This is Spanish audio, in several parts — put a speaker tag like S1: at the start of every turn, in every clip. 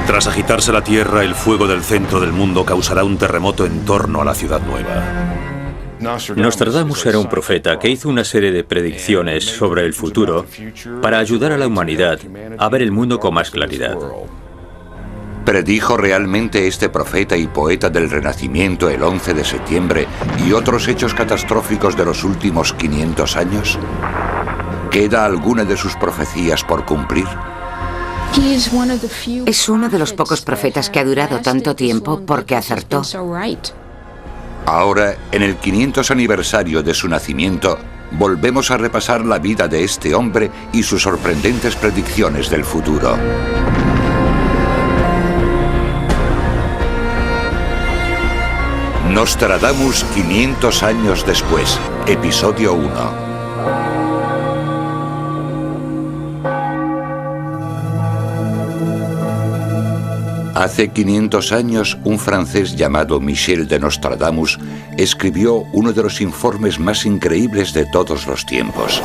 S1: Tras agitarse la Tierra, el fuego del centro del mundo causará un terremoto en torno a la ciudad nueva.
S2: Nostradamus era un profeta que hizo una serie de predicciones sobre el futuro para ayudar a la humanidad a ver el mundo con más claridad.
S3: ¿Predijo realmente este profeta y poeta del Renacimiento el 11 de septiembre y otros hechos catastróficos de los últimos 500 años? ¿Queda alguna de sus profecías por cumplir?
S4: Es uno de los pocos profetas que ha durado tanto tiempo porque acertó.
S3: Ahora, en el 500 aniversario de su nacimiento, volvemos a repasar la vida de este hombre y sus sorprendentes predicciones del futuro. Nostradamus 500 años después, episodio 1. Hace 500 años, un francés llamado Michel de Nostradamus escribió uno de los informes más increíbles de todos los tiempos.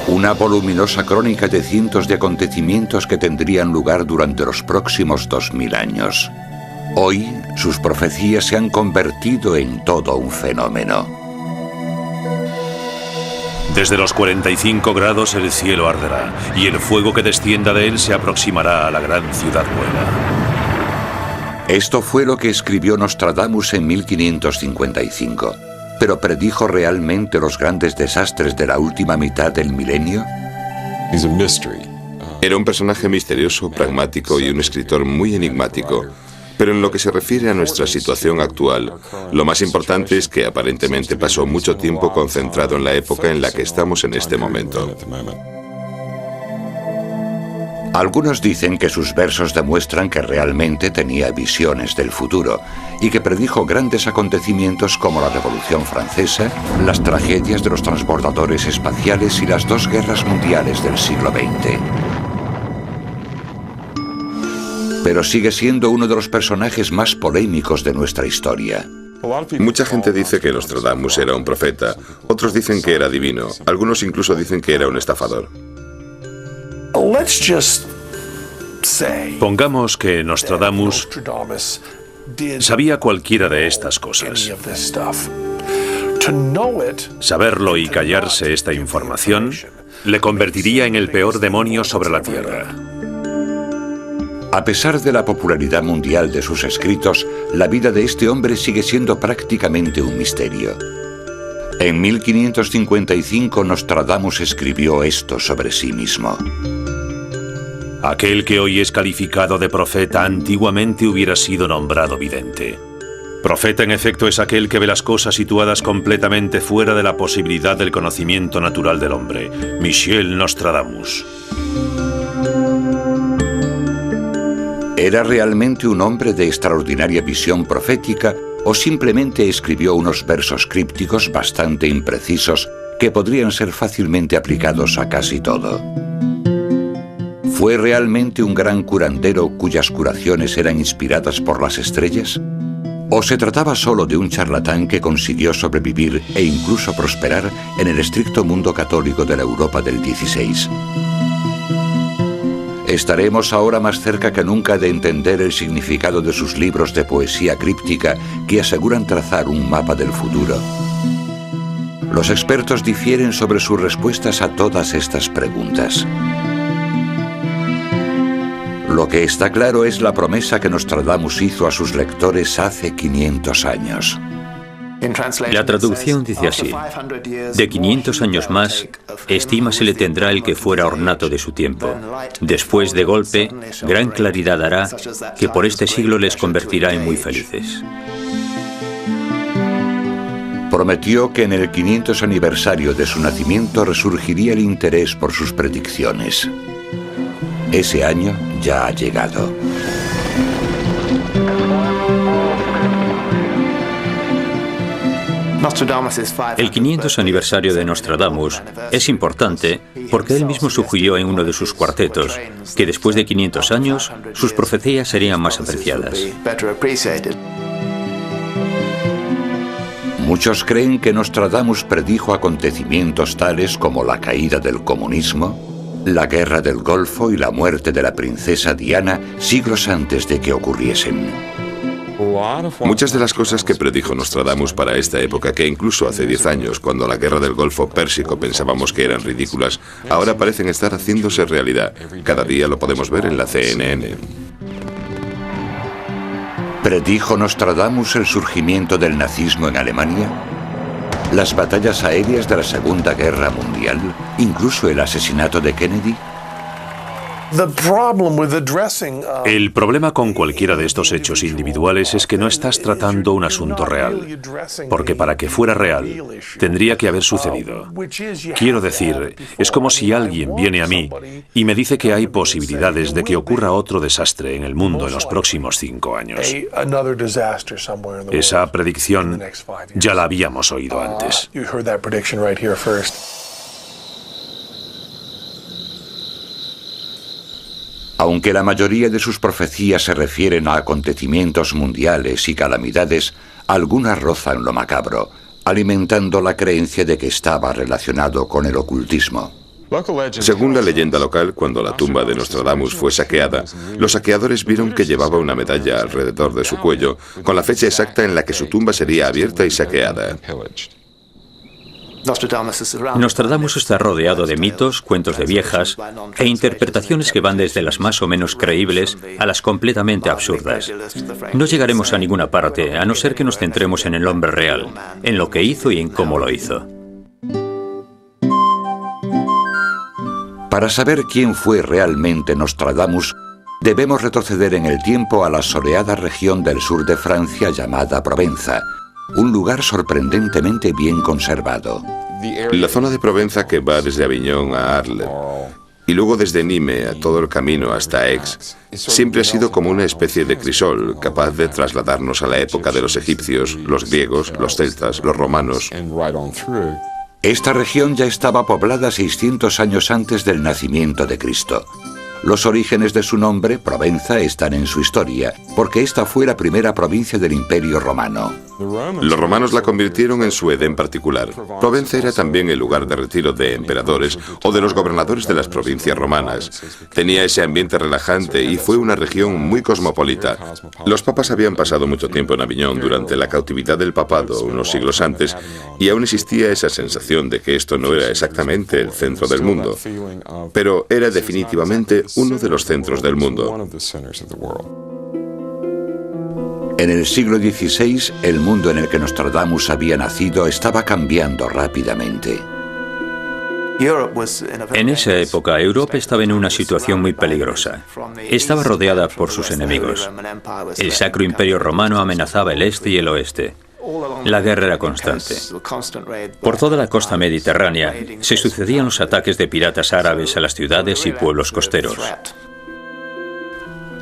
S3: Una voluminosa crónica de cientos de acontecimientos que tendrían lugar durante los próximos 2000 años. Hoy, sus profecías se han convertido en todo un fenómeno.
S1: Desde los 45 grados el cielo arderá, y el fuego que descienda de él se aproximará a la gran ciudad nueva.
S3: Esto fue lo que escribió Nostradamus en 1555. ¿Pero predijo realmente los grandes desastres de la última mitad del milenio?
S5: Era un personaje misterioso, pragmático y un escritor muy enigmático. Pero en lo que se refiere a nuestra situación actual, lo más importante es que aparentemente pasó mucho tiempo concentrado en la época en la que estamos en este momento.
S3: Algunos dicen que sus versos demuestran que realmente tenía visiones del futuro y que predijo grandes acontecimientos como la Revolución Francesa, las tragedias de los transbordadores espaciales y las dos guerras mundiales del siglo XX. Pero sigue siendo uno de los personajes más polémicos de nuestra historia.
S5: Mucha gente dice que Nostradamus era un profeta, otros dicen que era divino, algunos incluso dicen que era un estafador.
S1: Pongamos que Nostradamus sabía cualquiera de estas cosas. Saberlo y callarse esta información le convertiría en el peor demonio sobre la Tierra.
S3: A pesar de la popularidad mundial de sus escritos, la vida de este hombre sigue siendo prácticamente un misterio. En 1555 Nostradamus escribió esto sobre sí mismo.
S1: Aquel que hoy es calificado de profeta antiguamente hubiera sido nombrado vidente. Profeta, en efecto, es aquel que ve las cosas situadas completamente fuera de la posibilidad del conocimiento natural del hombre. Michel Nostradamus.
S3: ¿Era realmente un hombre de extraordinaria visión profética o simplemente escribió unos versos crípticos bastante imprecisos que podrían ser fácilmente aplicados a casi todo? ¿Fue realmente un gran curandero cuyas curaciones eran inspiradas por las estrellas? ¿O se trataba solo de un charlatán que consiguió sobrevivir e incluso prosperar en el estricto mundo católico de la Europa del XVI? Estaremos ahora más cerca que nunca de entender el significado de sus libros de poesía críptica que aseguran trazar un mapa del futuro. Los expertos difieren sobre sus respuestas a todas estas preguntas. Lo que está claro es la promesa que Nostradamus hizo a sus lectores hace 500 años.
S2: La traducción dice así: de 500 años más, estima se le tendrá el que fuera ornato de su tiempo. Después, de golpe, gran claridad hará, que por este siglo les convertirá en muy felices.
S3: Prometió que en el 500 aniversario de su nacimiento resurgiría el interés por sus predicciones. Ese año ya ha llegado.
S2: El 500 aniversario de Nostradamus es importante porque él mismo sugirió en uno de sus cuartetos que después de 500 años sus profecías serían más apreciadas.
S3: Muchos creen que Nostradamus predijo acontecimientos tales como la caída del comunismo, la guerra del Golfo y la muerte de la princesa Diana siglos antes de que ocurriesen.
S5: Muchas de las cosas que predijo Nostradamus para esta época, que incluso hace 10 años, cuando la guerra del Golfo Pérsico pensábamos que eran ridículas, ahora parecen estar haciéndose realidad. Cada día lo podemos ver en la CNN.
S3: ¿Predijo Nostradamus el surgimiento del nazismo en Alemania? ¿Las batallas aéreas de la Segunda Guerra Mundial? ¿Incluso el asesinato de Kennedy?
S1: El problema con cualquiera de estos hechos individuales es que no estás tratando un asunto real, porque para que fuera real, tendría que haber sucedido. Quiero decir, es como si alguien viene a mí y me dice que hay posibilidades de que ocurra otro desastre en el mundo en los próximos 5 años. Esa predicción ya la habíamos oído antes.
S3: Aunque la mayoría de sus profecías se refieren a acontecimientos mundiales y calamidades, algunas rozan lo macabro, alimentando la creencia de que estaba relacionado con el ocultismo.
S5: Según la leyenda local, cuando la tumba de Nostradamus fue saqueada, los saqueadores vieron que llevaba una medalla alrededor de su cuello, con la fecha exacta en la que su tumba sería abierta y saqueada.
S2: Nostradamus está rodeado de mitos, cuentos de viejas e interpretaciones que van desde las más o menos creíbles a las completamente absurdas. No llegaremos a ninguna parte, a no ser que nos centremos en el hombre real, en lo que hizo y en cómo lo hizo.
S3: Para saber quién fue realmente Nostradamus, debemos retroceder en el tiempo a la soleada región del sur de Francia llamada Provenza, un lugar sorprendentemente bien conservado.
S5: La zona de Provenza que va desde Aviñón a Arles y luego desde Nîmes a todo el camino hasta Aix, siempre ha sido como una especie de crisol, capaz de trasladarnos a la época de los egipcios, los griegos, los celtas, los romanos.
S3: Esta región ya estaba poblada 600 años antes del nacimiento de Cristo. Los orígenes de su nombre, Provenza, están en su historia, porque esta fue la primera provincia del Imperio Romano.
S5: Los romanos la convirtieron en su edén particular. Provenza era también el lugar de retiro de emperadores o de los gobernadores de las provincias romanas. Tenía ese ambiente relajante y fue una región muy cosmopolita. Los papas habían pasado mucho tiempo en Aviñón durante la cautividad del papado, unos siglos antes, y aún existía esa sensación de que esto no era exactamente el centro del mundo, pero era definitivamente uno de los centros del mundo.
S3: En el siglo XVI, el mundo en el que Nostradamus había nacido estaba cambiando rápidamente.
S2: En esa época, Europa estaba en una situación muy peligrosa. Estaba rodeada por sus enemigos. El Sacro Imperio Romano amenazaba el este y el oeste. La guerra era constante. Por toda la costa mediterránea se sucedían los ataques de piratas árabes a las ciudades y pueblos costeros.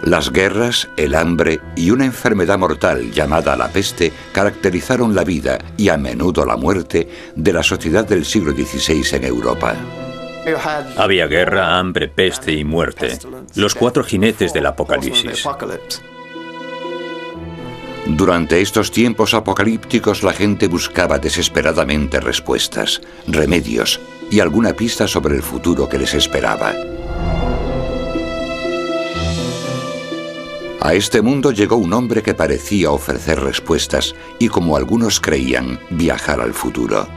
S3: Las guerras, el hambre y una enfermedad mortal llamada la peste caracterizaron la vida y a menudo la muerte de la sociedad del siglo XVI en Europa.
S2: Había guerra, hambre, peste y muerte. Los 4 jinetes del Apocalipsis.
S3: Durante estos tiempos apocalípticos la gente buscaba desesperadamente respuestas, remedios y alguna pista sobre el futuro que les esperaba. A este mundo llegó un hombre que parecía ofrecer respuestas y, como algunos creían, viajar al futuro.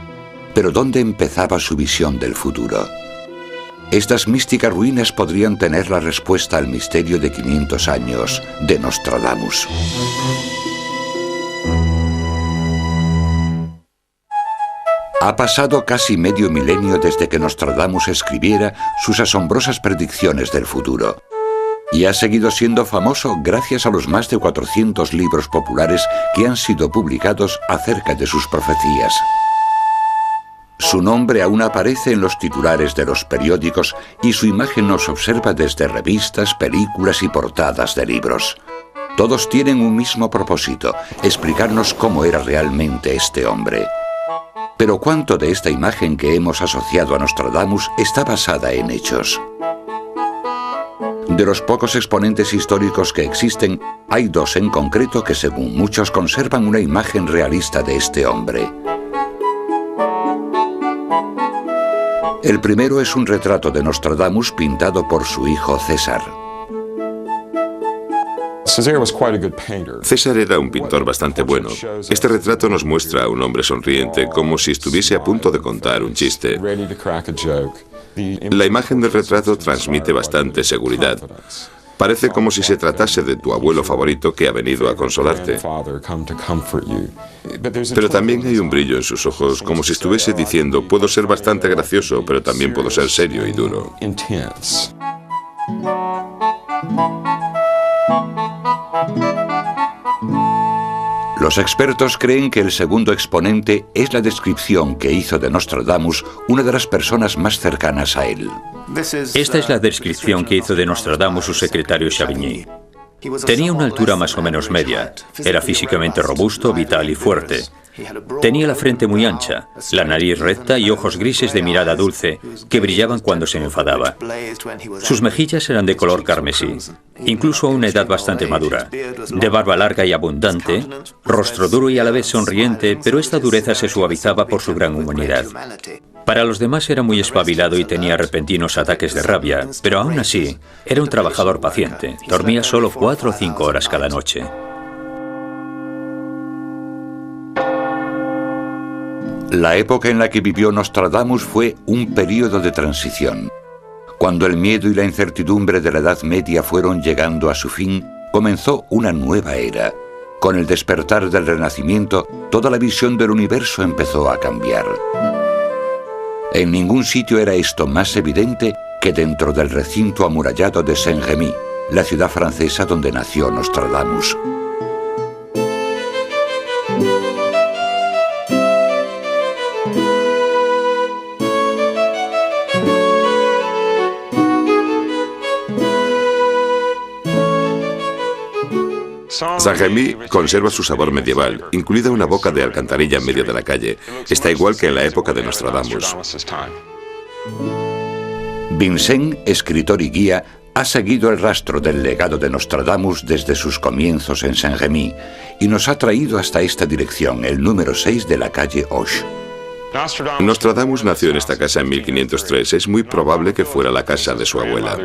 S3: Pero ¿dónde empezaba su visión del futuro? Estas místicas ruinas podrían tener la respuesta al misterio de 500 años de Nostradamus. Ha pasado casi medio milenio desde que Nostradamus escribiera sus asombrosas predicciones del futuro. Y ha seguido siendo famoso gracias a los más de 400 libros populares que han sido publicados acerca de sus profecías. Su nombre aún aparece en los titulares de los periódicos y su imagen nos observa desde revistas, películas y portadas de libros. Todos tienen un mismo propósito, explicarnos cómo era realmente este hombre. Pero ¿cuánto de esta imagen que hemos asociado a Nostradamus está basada en hechos? De los pocos exponentes históricos que existen, hay 2 en concreto que según muchos conservan una imagen realista de este hombre. El primero es un retrato de Nostradamus pintado por su hijo César.
S5: César era un pintor bastante bueno. Este retrato nos muestra a un hombre sonriente, como si estuviese a punto de contar un chiste. La imagen del retrato transmite bastante seguridad. Parece como si se tratase de tu abuelo favorito que ha venido a consolarte. Pero también hay un brillo en sus ojos, como si estuviese diciendo, puedo ser bastante gracioso, pero también puedo ser serio y duro.
S3: Los expertos creen que el segundo exponente es la descripción que hizo de Nostradamus una de las personas más cercanas a él.
S2: Esta es la descripción que hizo de Nostradamus su secretario Chavigny. Tenía una altura más o menos media. Era físicamente robusto, vital y fuerte. Tenía la frente muy ancha, la nariz recta y ojos grises de mirada dulce que brillaban cuando se enfadaba. Sus mejillas eran de color carmesí, incluso a una edad bastante madura. De barba larga y abundante, rostro duro y a la vez sonriente, pero esta dureza se suavizaba por su gran humanidad. Para los demás era muy espabilado y tenía repentinos ataques de rabia, pero aún así era un trabajador paciente. Dormía solo 4 o 5 horas cada noche.
S3: La época en la que vivió Nostradamus fue un período de transición. Cuando el miedo y la incertidumbre de la Edad Media fueron llegando a su fin, comenzó una nueva era. Con el despertar del Renacimiento, toda la visión del universo empezó a cambiar. En ningún sitio era esto más evidente que dentro del recinto amurallado de Saint-Rémy, la ciudad francesa donde nació Nostradamus.
S5: Saint-Rémy conserva su sabor medieval, incluida una boca de alcantarilla en medio de la calle. Está igual que en la época de Nostradamus.
S3: Vincent, escritor y guía, ha seguido el rastro del legado de Nostradamus desde sus comienzos en Saint-Rémy y nos ha traído hasta esta dirección, el número 6 de la calle Hoche.
S5: Nostradamus nació en esta casa en 1503. Es muy probable que fuera la casa de su abuela.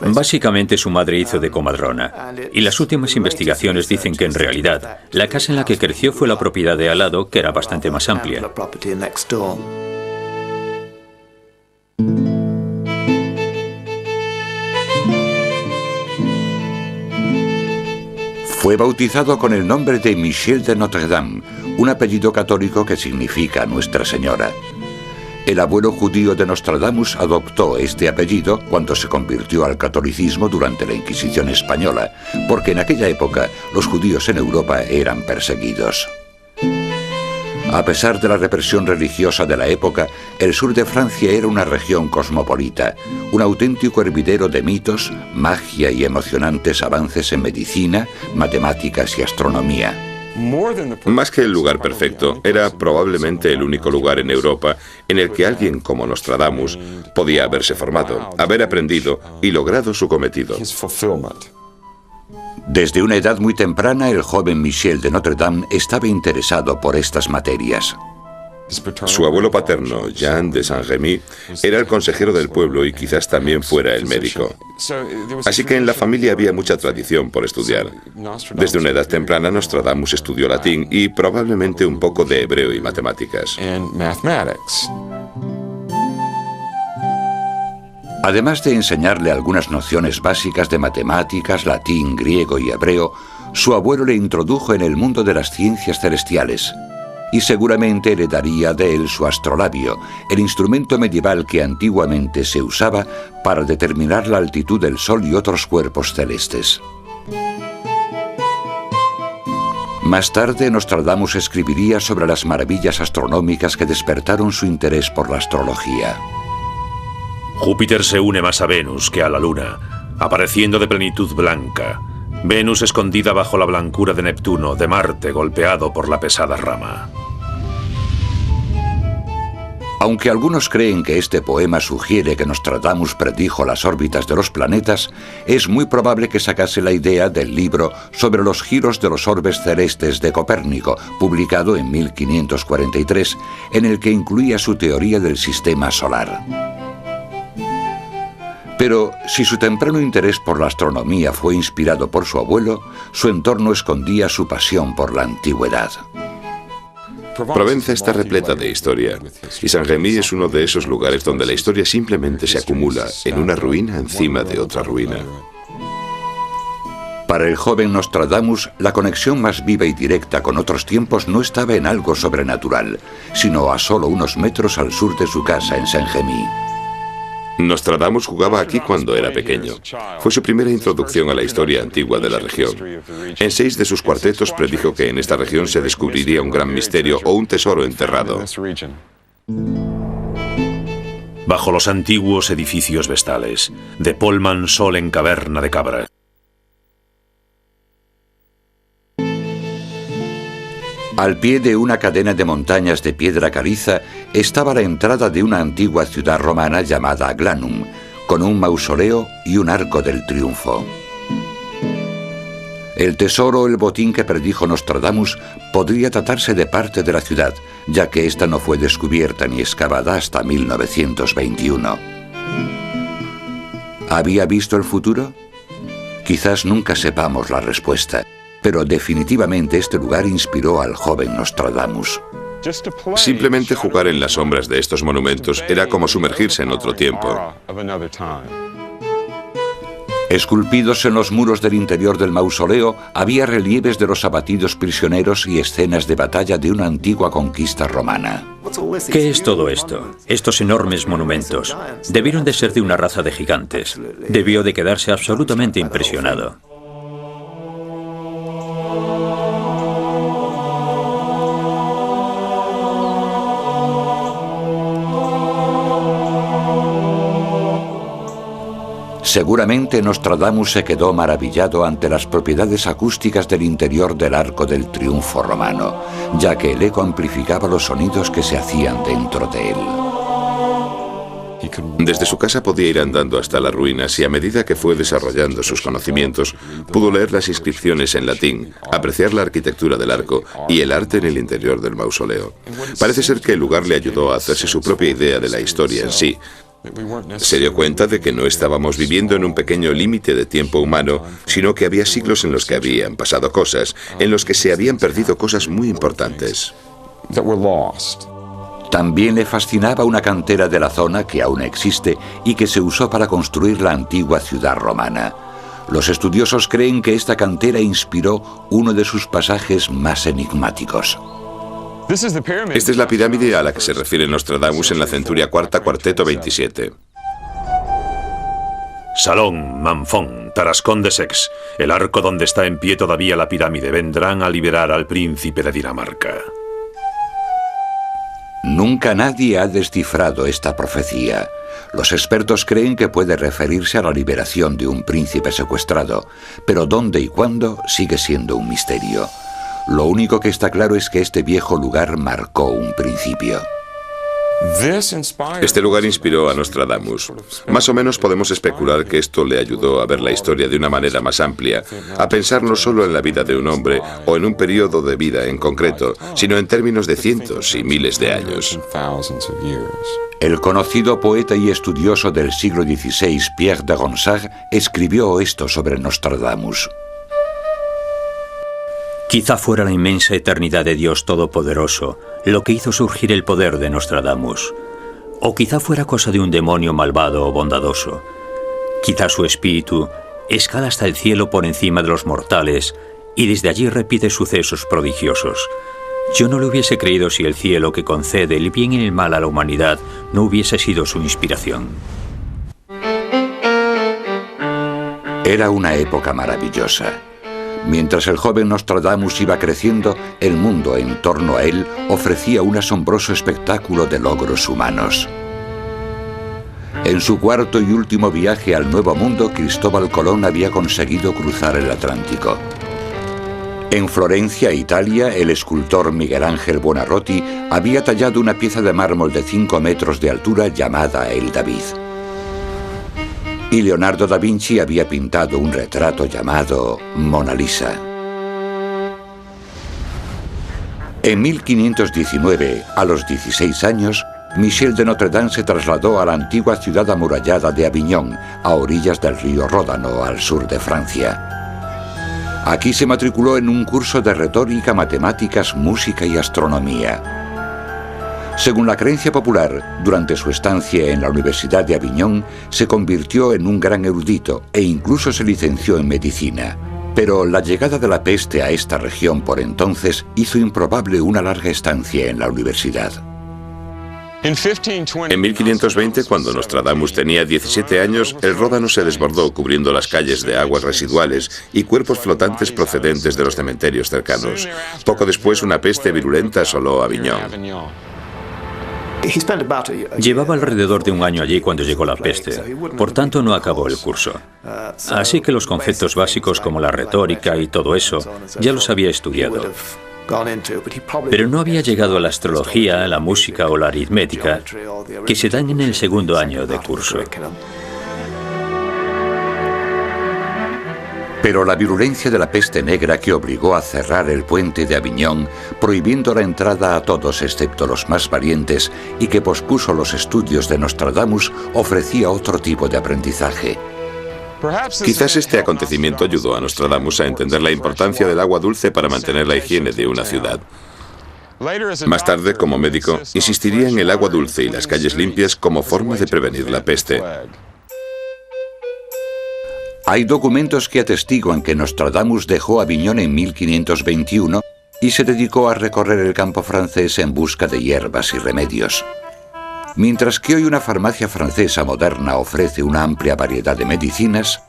S2: Básicamente su madre hizo de comadrona, y las últimas investigaciones dicen que en realidad la casa en la que creció fue la propiedad de al lado, que era bastante más amplia.
S3: Fue bautizado con el nombre de Michel de Notre-Dame, un apellido católico que significa Nuestra Señora. El abuelo judío de Nostradamus adoptó este apellido cuando se convirtió al catolicismo durante la Inquisición española, porque en aquella época los judíos en Europa eran perseguidos. A pesar de la represión religiosa de la época, el sur de Francia era una región cosmopolita, un auténtico hervidero de mitos, magia y emocionantes avances en medicina, matemáticas y astronomía.
S5: Más que el lugar perfecto, era probablemente el único lugar en Europa en el que alguien como Nostradamus podía haberse formado, haber aprendido y logrado su cometido.
S3: Desde una edad muy temprana, el joven Michel de Notre-Dame estaba interesado por estas materias.
S5: Su abuelo paterno, Jean de Saint-Rémy, era el consejero del pueblo y quizás también fuera el médico. Así que en la familia había mucha tradición por estudiar. Desde una edad temprana, Nostradamus estudió latín y probablemente un poco de hebreo y matemáticas.
S3: Además de enseñarle algunas nociones básicas de matemáticas, latín, griego y hebreo, su abuelo le introdujo en el mundo de las ciencias celestiales. Y seguramente heredaría de él su astrolabio, el instrumento medieval que antiguamente se usaba para determinar la altitud del Sol y otros cuerpos celestes. Más tarde, Nostradamus escribiría sobre las maravillas astronómicas que despertaron su interés por la astrología.
S1: Júpiter se une más a Venus que a la Luna, apareciendo de plenitud blanca. Venus escondida bajo la blancura de Neptuno, de Marte golpeado por la pesada rama.
S3: Aunque algunos creen que este poema sugiere que Nostradamus predijo las órbitas de los planetas, es muy probable que sacase la idea del libro sobre los giros de los orbes celestes de Copérnico, publicado en 1543, en el que incluía su teoría del sistema solar. Pero si su temprano interés por la astronomía fue inspirado por su abuelo, su entorno escondía su pasión por la antigüedad.
S5: Provenza está repleta de historia, y Saint-Rémy es uno de esos lugares donde la historia simplemente se acumula en una ruina encima de otra ruina.
S3: Para el joven Nostradamus, la conexión más viva y directa con otros tiempos no estaba en algo sobrenatural, sino a solo unos metros al sur de su casa en Saint-Rémy.
S5: Nostradamus jugaba aquí cuando era pequeño. Fue su primera introducción a la historia antigua de la región. En 6 de sus cuartetos predijo que en esta región se descubriría un gran misterio o un tesoro enterrado.
S1: Bajo los antiguos edificios vestales, de Polman sol en caverna de cabra.
S3: Al pie de una cadena de montañas de piedra caliza estaba la entrada de una antigua ciudad romana llamada Aglanum, con un mausoleo y un arco del triunfo. El tesoro o el botín que predijo Nostradamus podría tratarse de parte de la ciudad, ya que ésta no fue descubierta ni excavada hasta 1921. ¿Había visto el futuro? Quizás nunca sepamos la respuesta. Pero definitivamente este lugar inspiró al joven Nostradamus.
S5: Simplemente jugar en las sombras de estos monumentos era como sumergirse en otro tiempo.
S3: Esculpidos en los muros del interior del mausoleo había relieves de los abatidos prisioneros y escenas de batalla de una antigua conquista romana.
S2: ¿Qué es todo esto? Estos enormes monumentos debieron de ser de una raza de gigantes. Debió de quedarse absolutamente impresionado.
S3: Seguramente Nostradamus se quedó maravillado ante las propiedades acústicas del interior del Arco del Triunfo romano, ya que el eco amplificaba los sonidos que se hacían dentro de él.
S5: Desde su casa podía ir andando hasta las ruinas y a medida que fue desarrollando sus conocimientos, pudo leer las inscripciones en latín, apreciar la arquitectura del arco y el arte en el interior del mausoleo. Parece ser que el lugar le ayudó a hacerse su propia idea de la historia en sí. Se dio cuenta de que no estábamos viviendo en un pequeño límite de tiempo humano, sino que había siglos en los que habían pasado cosas, en los que se habían perdido cosas muy importantes.
S3: También le fascinaba una cantera de la zona que aún existe y que se usó para construir la antigua ciudad romana. Los estudiosos creen que esta cantera inspiró uno de sus pasajes más enigmáticos.
S5: Esta es la pirámide a la que se refiere Nostradamus en la Centuria Cuarta, cuarteto 27.
S1: Salón, Manfón, Tarascón de Sex, el arco donde está en pie todavía la pirámide, vendrán a liberar al príncipe de Dinamarca.
S3: Nunca nadie ha descifrado esta profecía. Los expertos creen que puede referirse a la liberación de un príncipe secuestrado, pero dónde y cuándo sigue siendo un misterio. Lo único que está claro es que este viejo lugar marcó un principio.
S5: Este lugar inspiró a Nostradamus. Más o menos podemos especular que esto le ayudó a ver la historia de una manera más amplia, a pensar no solo en la vida de un hombre o en un periodo de vida en concreto, sino en términos de cientos y miles de años.
S3: El conocido poeta y estudioso del siglo XVI, Pierre de Ronsard, escribió esto sobre Nostradamus.
S2: Quizá fuera la inmensa eternidad de Dios Todopoderoso lo que hizo surgir el poder de Nostradamus. O quizá fuera cosa de un demonio malvado o bondadoso. Quizá su espíritu escala hasta el cielo por encima de los mortales y desde allí repite sucesos prodigiosos. Yo no lo hubiese creído si el cielo que concede el bien y el mal a la humanidad no hubiese sido su inspiración.
S3: Era una época maravillosa. Mientras el joven Nostradamus iba creciendo, el mundo en torno a él ofrecía un asombroso espectáculo de logros humanos. En su cuarto y último viaje al Nuevo Mundo, Cristóbal Colón había conseguido cruzar el Atlántico. En Florencia, Italia, el escultor Miguel Ángel Buonarroti había tallado una pieza de mármol de 5 metros de altura llamada el David. Y Leonardo da Vinci había pintado un retrato llamado Mona Lisa. En 1519, a los 16 años, Michel de Notre Dame se trasladó a la antigua ciudad amurallada de Aviñón, a orillas del río Ródano, al sur de Francia. Aquí se matriculó en un curso de retórica, matemáticas, música y astronomía. Según la creencia popular, durante su estancia en la Universidad de Aviñón, se convirtió en un gran erudito e incluso se licenció en medicina. Pero la llegada de la peste a esta región por entonces hizo improbable una larga estancia en la universidad.
S5: En 1520, cuando Nostradamus tenía 17 años, el Ródano se desbordó cubriendo las calles de aguas residuales y cuerpos flotantes procedentes de los cementerios cercanos. Poco después, una peste virulenta asoló Aviñón.
S2: Llevaba alrededor de un año allí cuando llegó la peste, por tanto no acabó el curso. Así que los conceptos básicos como la retórica y todo eso ya los había estudiado. Pero no había llegado a la astrología, la música o la aritmética, que se dan en el segundo año de curso.
S3: Pero la virulencia de la peste negra que obligó a cerrar el puente de Aviñón, prohibiendo la entrada a todos excepto los más valientes, y que pospuso los estudios de Nostradamus, ofrecía otro tipo de aprendizaje.
S5: Quizás este acontecimiento ayudó a Nostradamus a entender la importancia del agua dulce para mantener la higiene de una ciudad. Más tarde, como médico, insistiría en el agua dulce y las calles limpias como forma de prevenir la peste.
S3: Hay documentos que atestiguan que Nostradamus dejó Aviñón en 1521 y se dedicó a recorrer el campo francés en busca de hierbas y remedios. Mientras que hoy una farmacia francesa moderna ofrece una amplia variedad de medicinas,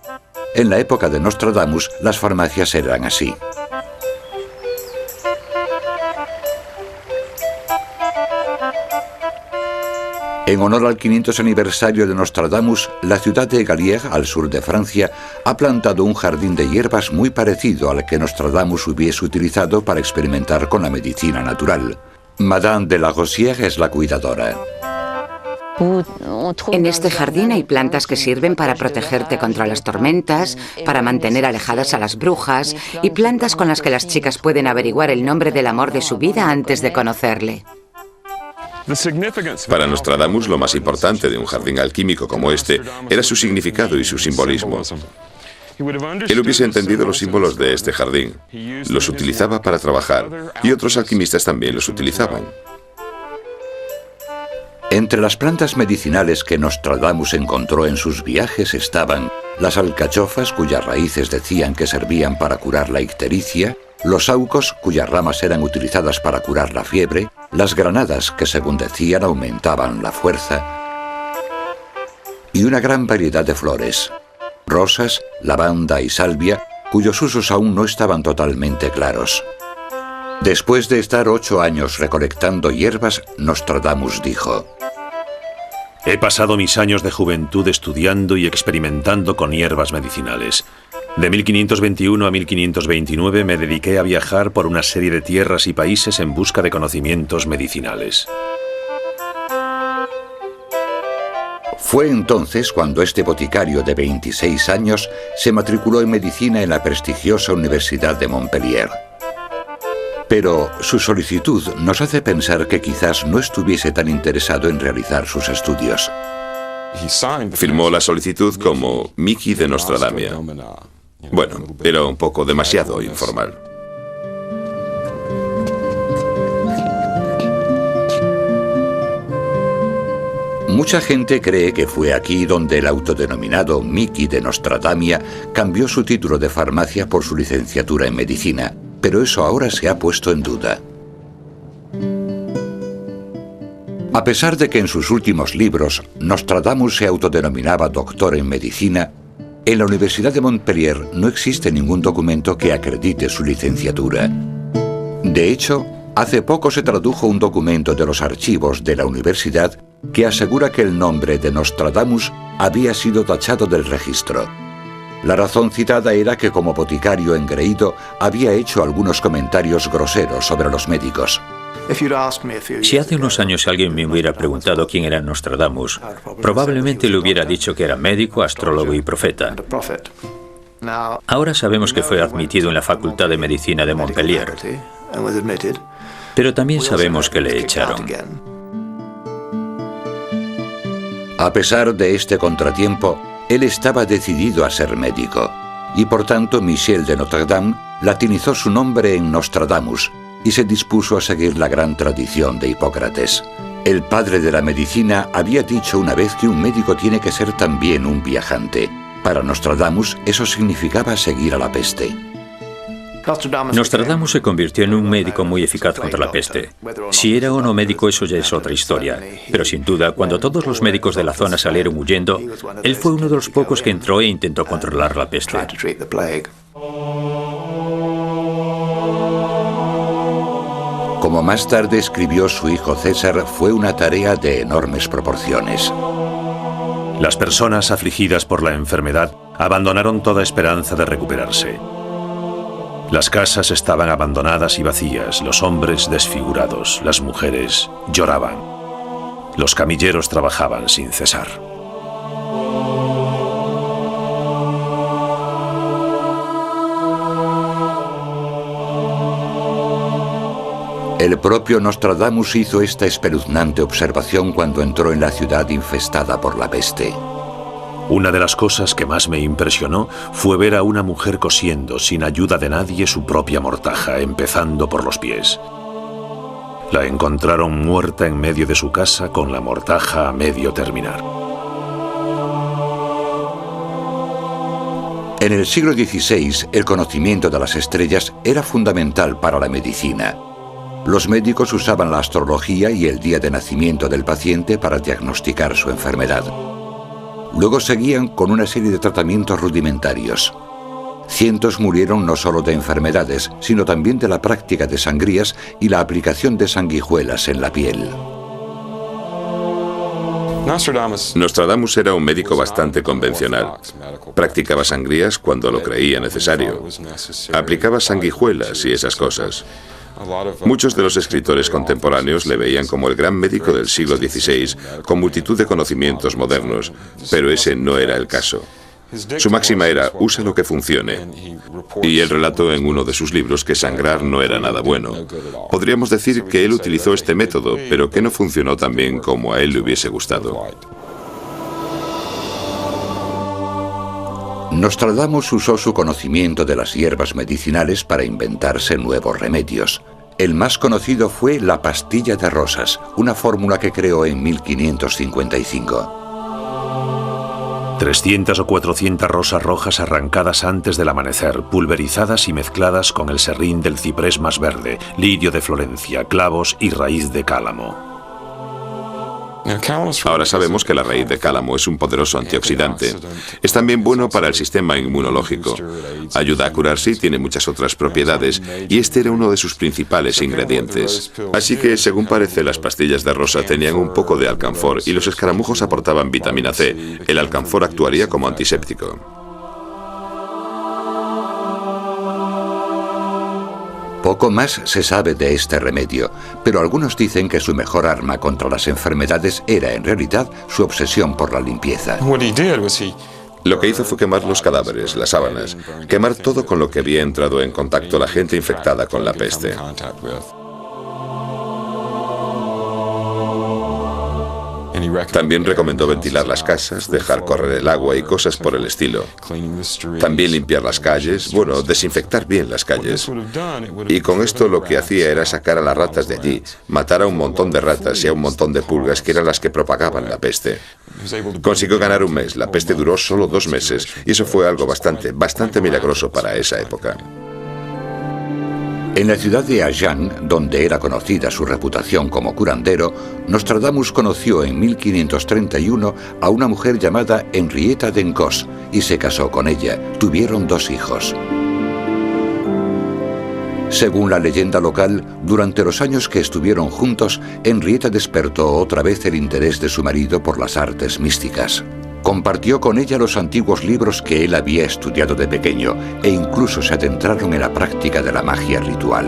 S3: en la época de Nostradamus las farmacias eran así. En honor al 500 aniversario de Nostradamus, la ciudad de Galier, al sur de Francia, ha plantado un jardín de hierbas muy parecido al que Nostradamus hubiese utilizado para experimentar con la medicina natural. Madame de la Rosière es la cuidadora.
S4: En este jardín hay plantas que sirven para protegerte contra las tormentas, para mantener alejadas a las brujas, y plantas con las que las chicas pueden averiguar el nombre del amor de su vida antes de conocerle.
S5: Para Nostradamus, lo más importante de un jardín alquímico como este era su significado y su simbolismo. Él hubiese entendido los símbolos de este jardín. Los utilizaba para trabajar, y otros alquimistas también los utilizaban.
S3: Entre las plantas medicinales que Nostradamus encontró en sus viajes estaban las alcachofas, cuyas raíces decían que servían para curar la ictericia, los saucos, cuyas ramas eran utilizadas para curar la fiebre, las granadas, que según decían aumentaban la fuerza, y una gran variedad de flores, rosas, lavanda y salvia, cuyos usos aún no estaban totalmente claros. Después de estar 8 años recolectando hierbas, Nostradamus dijo:
S1: He pasado mis años de juventud estudiando y experimentando con hierbas medicinales. De 1521 a 1529 me dediqué a viajar por una serie de tierras y países en busca de conocimientos medicinales.
S3: Fue entonces cuando este boticario de 26 años se matriculó en medicina en la prestigiosa Universidad de Montpellier. Pero su solicitud nos hace pensar que quizás no estuviese tan interesado en realizar sus estudios.
S5: Firmó la solicitud como Miki de Nostradamia. Bueno, era un poco demasiado informal.
S3: Mucha gente cree que fue aquí donde el autodenominado Miki de Nostradamia cambió su título de farmacia por su licenciatura en medicina, pero eso ahora se ha puesto en duda. A pesar de que en sus últimos libros Nostradamus se autodenominaba doctor en medicina, en la Universidad de Montpellier no existe ningún documento que acredite su licenciatura. De hecho, hace poco se tradujo un documento de los archivos de la universidad que asegura que el nombre de Nostradamus había sido tachado del registro. La razón citada era que como boticario engreído había hecho algunos comentarios groseros sobre los médicos.
S2: Si hace unos años alguien me hubiera preguntado quién era Nostradamus, probablemente le hubiera dicho que era médico, astrólogo y profeta. Ahora sabemos que fue admitido en la Facultad de Medicina de Montpellier, pero también sabemos que le echaron.
S3: A pesar de este contratiempo, él estaba decidido a ser médico, y por tanto Michel de Notre Dame latinizó su nombre en Nostradamus y se dispuso a seguir la gran tradición de Hipócrates. El padre de la medicina había dicho una vez que un médico tiene que ser también un viajante. Para Nostradamus eso significaba seguir a la peste.
S2: Nostradamus se convirtió en un médico muy eficaz contra la peste. Si era o no médico, eso ya es otra historia. Pero sin duda, cuando todos los médicos de la zona salieron huyendo, él fue uno de los pocos que entró e intentó controlar la peste.
S3: Como más tarde escribió su hijo César, fue una tarea de enormes proporciones.
S1: Las personas afligidas por la enfermedad abandonaron toda esperanza de recuperarse. Las casas estaban abandonadas y vacías, los hombres desfigurados, las mujeres lloraban. Los camilleros trabajaban sin cesar.
S3: El propio Nostradamus hizo esta espeluznante observación cuando entró en la ciudad infestada por la peste.
S1: Una de las cosas que más me impresionó fue ver a una mujer cosiendo sin ayuda de nadie su propia mortaja, empezando por los pies. La encontraron muerta en medio de su casa con la mortaja a medio terminar.
S3: En el siglo XVI, el conocimiento de las estrellas era fundamental para la medicina. Los médicos usaban la astrología y el día de nacimiento del paciente para diagnosticar su enfermedad. Luego seguían con una serie de tratamientos rudimentarios. Cientos murieron no solo de enfermedades, sino también de la práctica de sangrías y la aplicación de sanguijuelas en la piel.
S5: Nostradamus era un médico bastante convencional. Practicaba sangrías cuando lo creía necesario. Aplicaba sanguijuelas y esas cosas. Muchos de los escritores contemporáneos le veían como el gran médico del siglo XVI, con multitud de conocimientos modernos, pero ese no era el caso. Su máxima era, usa lo que funcione. Y él relató en uno de sus libros que sangrar no era nada bueno. Podríamos decir que él utilizó este método, pero que no funcionó tan bien como a él le hubiese gustado.
S3: Nostradamus usó su conocimiento de las hierbas medicinales para inventarse nuevos remedios. El más conocido fue la pastilla de rosas, una fórmula que creó en 1555.
S1: 300 o 400 rosas rojas arrancadas antes del amanecer, pulverizadas y mezcladas con el serrín del ciprés más verde, lirio de Florencia, clavos y raíz de cálamo.
S5: Ahora sabemos que la raíz de cálamo es un poderoso antioxidante. Es también bueno para el sistema inmunológico. Ayuda a curarse y tiene muchas otras propiedades, y este era uno de sus principales ingredientes. Así que, según parece, las pastillas de rosa tenían un poco de alcanfor y los escaramujos aportaban vitamina C. El alcanfor actuaría como antiséptico.
S3: Poco más se sabe de este remedio, pero algunos dicen que su mejor arma contra las enfermedades era en realidad su obsesión por la limpieza.
S5: Lo que hizo fue quemar los cadáveres, las sábanas, quemar todo con lo que había entrado en contacto la gente infectada con la peste. También recomendó ventilar las casas, dejar correr el agua y cosas por el estilo. También limpiar las calles, bueno, desinfectar bien las calles. Y con esto lo que hacía era sacar a las ratas de allí, matar a un montón de ratas y a un montón de pulgas que eran las que propagaban la peste. Consiguió ganar un mes, la peste duró solo 2 meses, y eso fue algo bastante milagroso para esa época.
S3: En la ciudad de Agen, donde era conocida su reputación como curandero, Nostradamus conoció en 1531 a una mujer llamada Henrietta d'Encausse y se casó con ella. Tuvieron 2 hijos. Según la leyenda local, durante los años que estuvieron juntos, Henrietta despertó otra vez el interés de su marido por las artes místicas. Compartió con ella los antiguos libros que él había estudiado de pequeño e incluso se adentraron en la práctica de la magia ritual.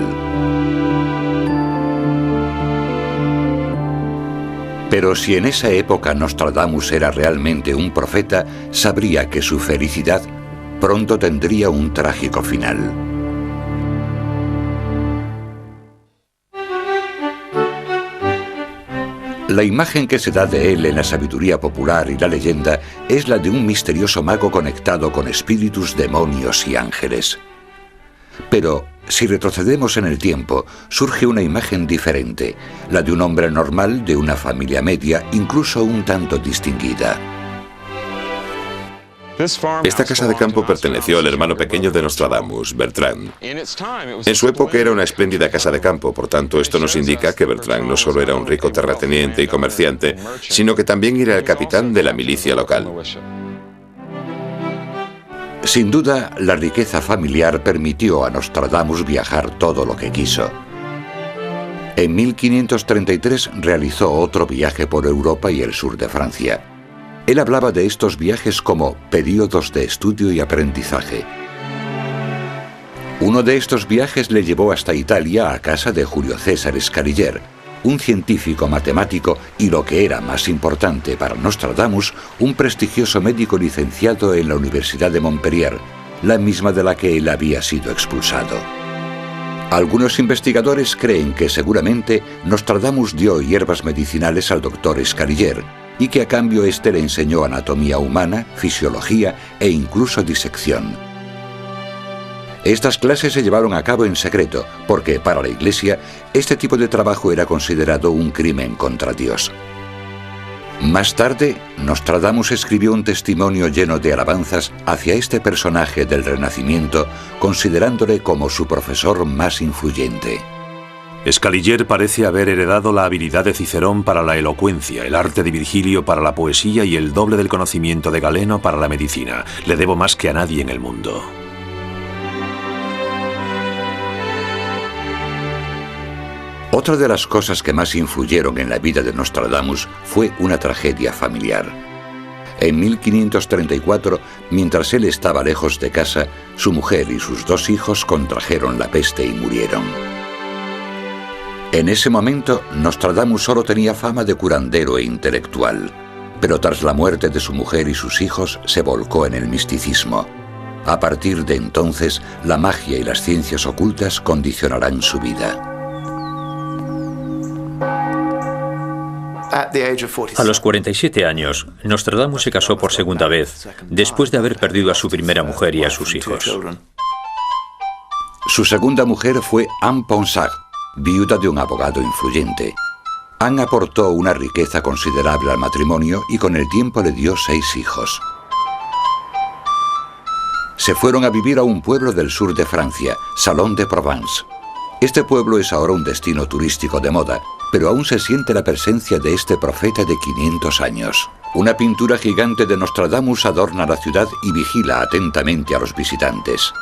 S3: Pero si en esa época Nostradamus era realmente un profeta, sabría que su felicidad pronto tendría un trágico final. La imagen que se da de él en la sabiduría popular y la leyenda es la de un misterioso mago conectado con espíritus, demonios y ángeles. Pero, si retrocedemos en el tiempo, surge una imagen diferente, la de un hombre normal de una familia media, incluso un tanto distinguida.
S5: Esta casa de campo perteneció al hermano pequeño de Nostradamus, Bertrand. En su época era una espléndida casa de campo, por tanto esto nos indica que Bertrand no solo era un rico terrateniente y comerciante, sino que también era el capitán de la milicia local.
S3: Sin duda, la riqueza familiar permitió a Nostradamus viajar todo lo que quiso. En 1533 realizó otro viaje por Europa y el sur de Francia. Él hablaba de estos viajes como períodos de estudio y aprendizaje. Uno de estos viajes le llevó hasta Italia a casa de Julio César Scaliger, un científico matemático y, lo que era más importante para Nostradamus, un prestigioso médico licenciado en la Universidad de Montpellier, la misma de la que él había sido expulsado. Algunos investigadores creen que seguramente Nostradamus dio hierbas medicinales al doctor Scaliger y que a cambio éste le enseñó anatomía humana, fisiología e incluso disección. Estas clases se llevaron a cabo en secreto, porque para la Iglesia este tipo de trabajo era considerado un crimen contra Dios. Más tarde, Nostradamus escribió un testimonio lleno de alabanzas hacia este personaje del Renacimiento, considerándole como su profesor más influyente.
S1: Scaliger parece haber heredado la habilidad de Cicerón para la elocuencia, el arte de Virgilio para la poesía y el doble del conocimiento de Galeno para la medicina. Le debo más que a nadie en el mundo.
S3: Otra de las cosas que más influyeron en la vida de Nostradamus fue una tragedia familiar. En 1534, mientras él estaba lejos de casa, su mujer y sus 2 hijos contrajeron la peste y murieron. En ese momento, Nostradamus solo tenía fama de curandero e intelectual, pero tras la muerte de su mujer y sus hijos se volcó en el misticismo. A partir de entonces, la magia y las ciencias ocultas condicionarán su vida.
S2: A los 47 años, Nostradamus se casó por segunda vez, después de haber perdido a su primera mujer y a sus hijos.
S3: Su segunda mujer fue Anne Ponsard, viuda de un abogado influyente. Anne aportó una riqueza considerable al matrimonio y con el tiempo le dio 6 hijos. Se fueron a vivir a un pueblo del sur de Francia, Salon de Provence. Este pueblo es ahora un destino turístico de moda, pero aún se siente la presencia de este profeta de 500 años. Una pintura gigante de Nostradamus adorna la ciudad y vigila atentamente a los visitantes.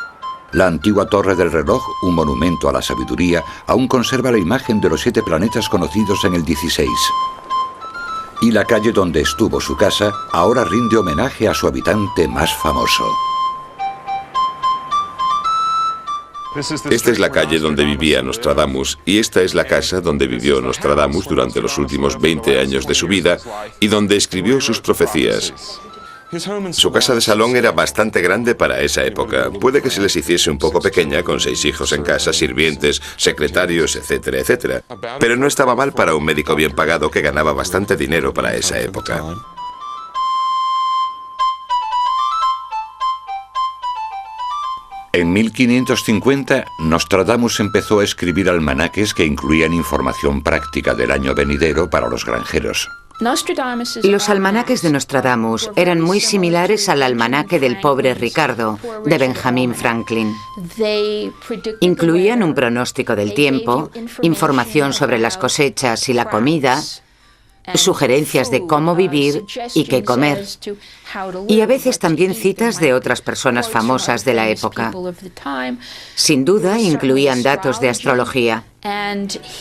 S3: La antigua Torre del Reloj, un monumento a la sabiduría, aún conserva la imagen de los 7 planetas conocidos en el 16. Y la calle donde estuvo su casa ahora rinde homenaje a su habitante más famoso.
S5: Esta es la calle donde vivía Nostradamus y esta es la casa donde vivió Nostradamus durante los últimos 20 años de su vida y donde escribió sus profecías. Su casa de salón era bastante grande para esa época. Puede que se les hiciese un poco pequeña con 6 hijos en casa, sirvientes, secretarios, etcétera, etcétera. Pero no estaba mal para un médico bien pagado que ganaba bastante dinero para esa época.
S3: En 1550, Nostradamus empezó a escribir almanaques que incluían información práctica del año venidero para los granjeros.
S4: Los almanaques de Nostradamus eran muy similares al almanaque del pobre Ricardo, de Benjamin Franklin. Incluían un pronóstico del tiempo, información sobre las cosechas y la comida, sugerencias de cómo vivir y qué comer. Y a veces también citas de otras personas famosas de la época. Sin duda, incluían datos de astrología.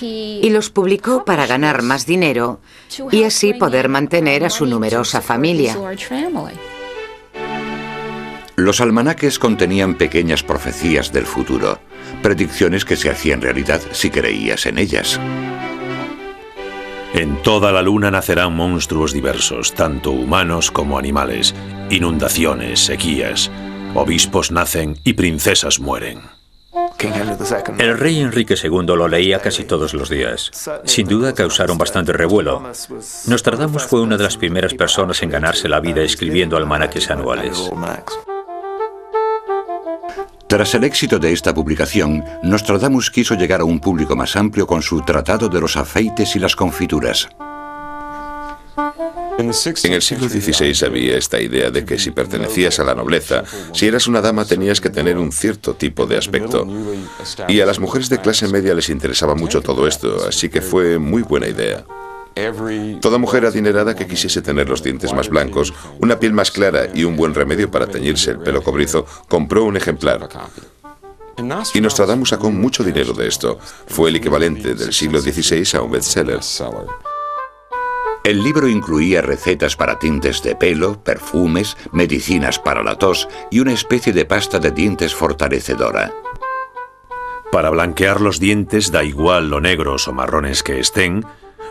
S4: Y los publicó para ganar más dinero y así poder mantener a su numerosa familia.
S3: Los almanaques contenían pequeñas profecías del futuro, predicciones que se hacían realidad si creías en ellas.
S1: En toda la luna nacerán monstruos diversos, tanto humanos como animales, inundaciones, sequías, obispos nacen y princesas mueren.
S2: El rey Enrique II lo leía casi todos los días. Sin duda causaron bastante revuelo. Nostradamus fue una de las primeras personas en ganarse la vida escribiendo almanaques anuales.
S3: Tras el éxito de esta publicación, Nostradamus quiso llegar a un público más amplio con su Tratado de los Afeites y las Confituras.
S5: En el siglo XVI había esta idea de que si pertenecías a la nobleza, si eras una dama tenías que tener un cierto tipo de aspecto. Y a las mujeres de clase media les interesaba mucho todo esto, así que fue muy buena idea. Toda mujer adinerada que quisiese tener los dientes más blancos, una piel más clara y un buen remedio para teñirse el pelo cobrizo, compró un ejemplar. Y Nostradamus sacó mucho dinero de esto. Fue el equivalente del siglo XVI a un bestseller.
S3: El libro incluía recetas para tintes de pelo, perfumes, medicinas para la tos y una especie de pasta de dientes fortalecedora.
S1: Para blanquear los dientes, da igual lo negros o marrones que estén,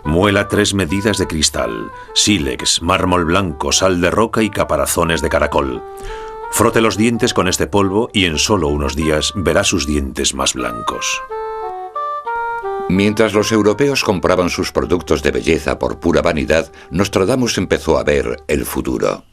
S1: muela 3 medidas de cristal, sílex, mármol blanco, sal de roca y caparazones de caracol. Frote los dientes con este polvo y en solo unos días verá sus dientes más blancos.
S3: Mientras los europeos compraban sus productos de belleza por pura vanidad, Nostradamus empezó a ver el futuro.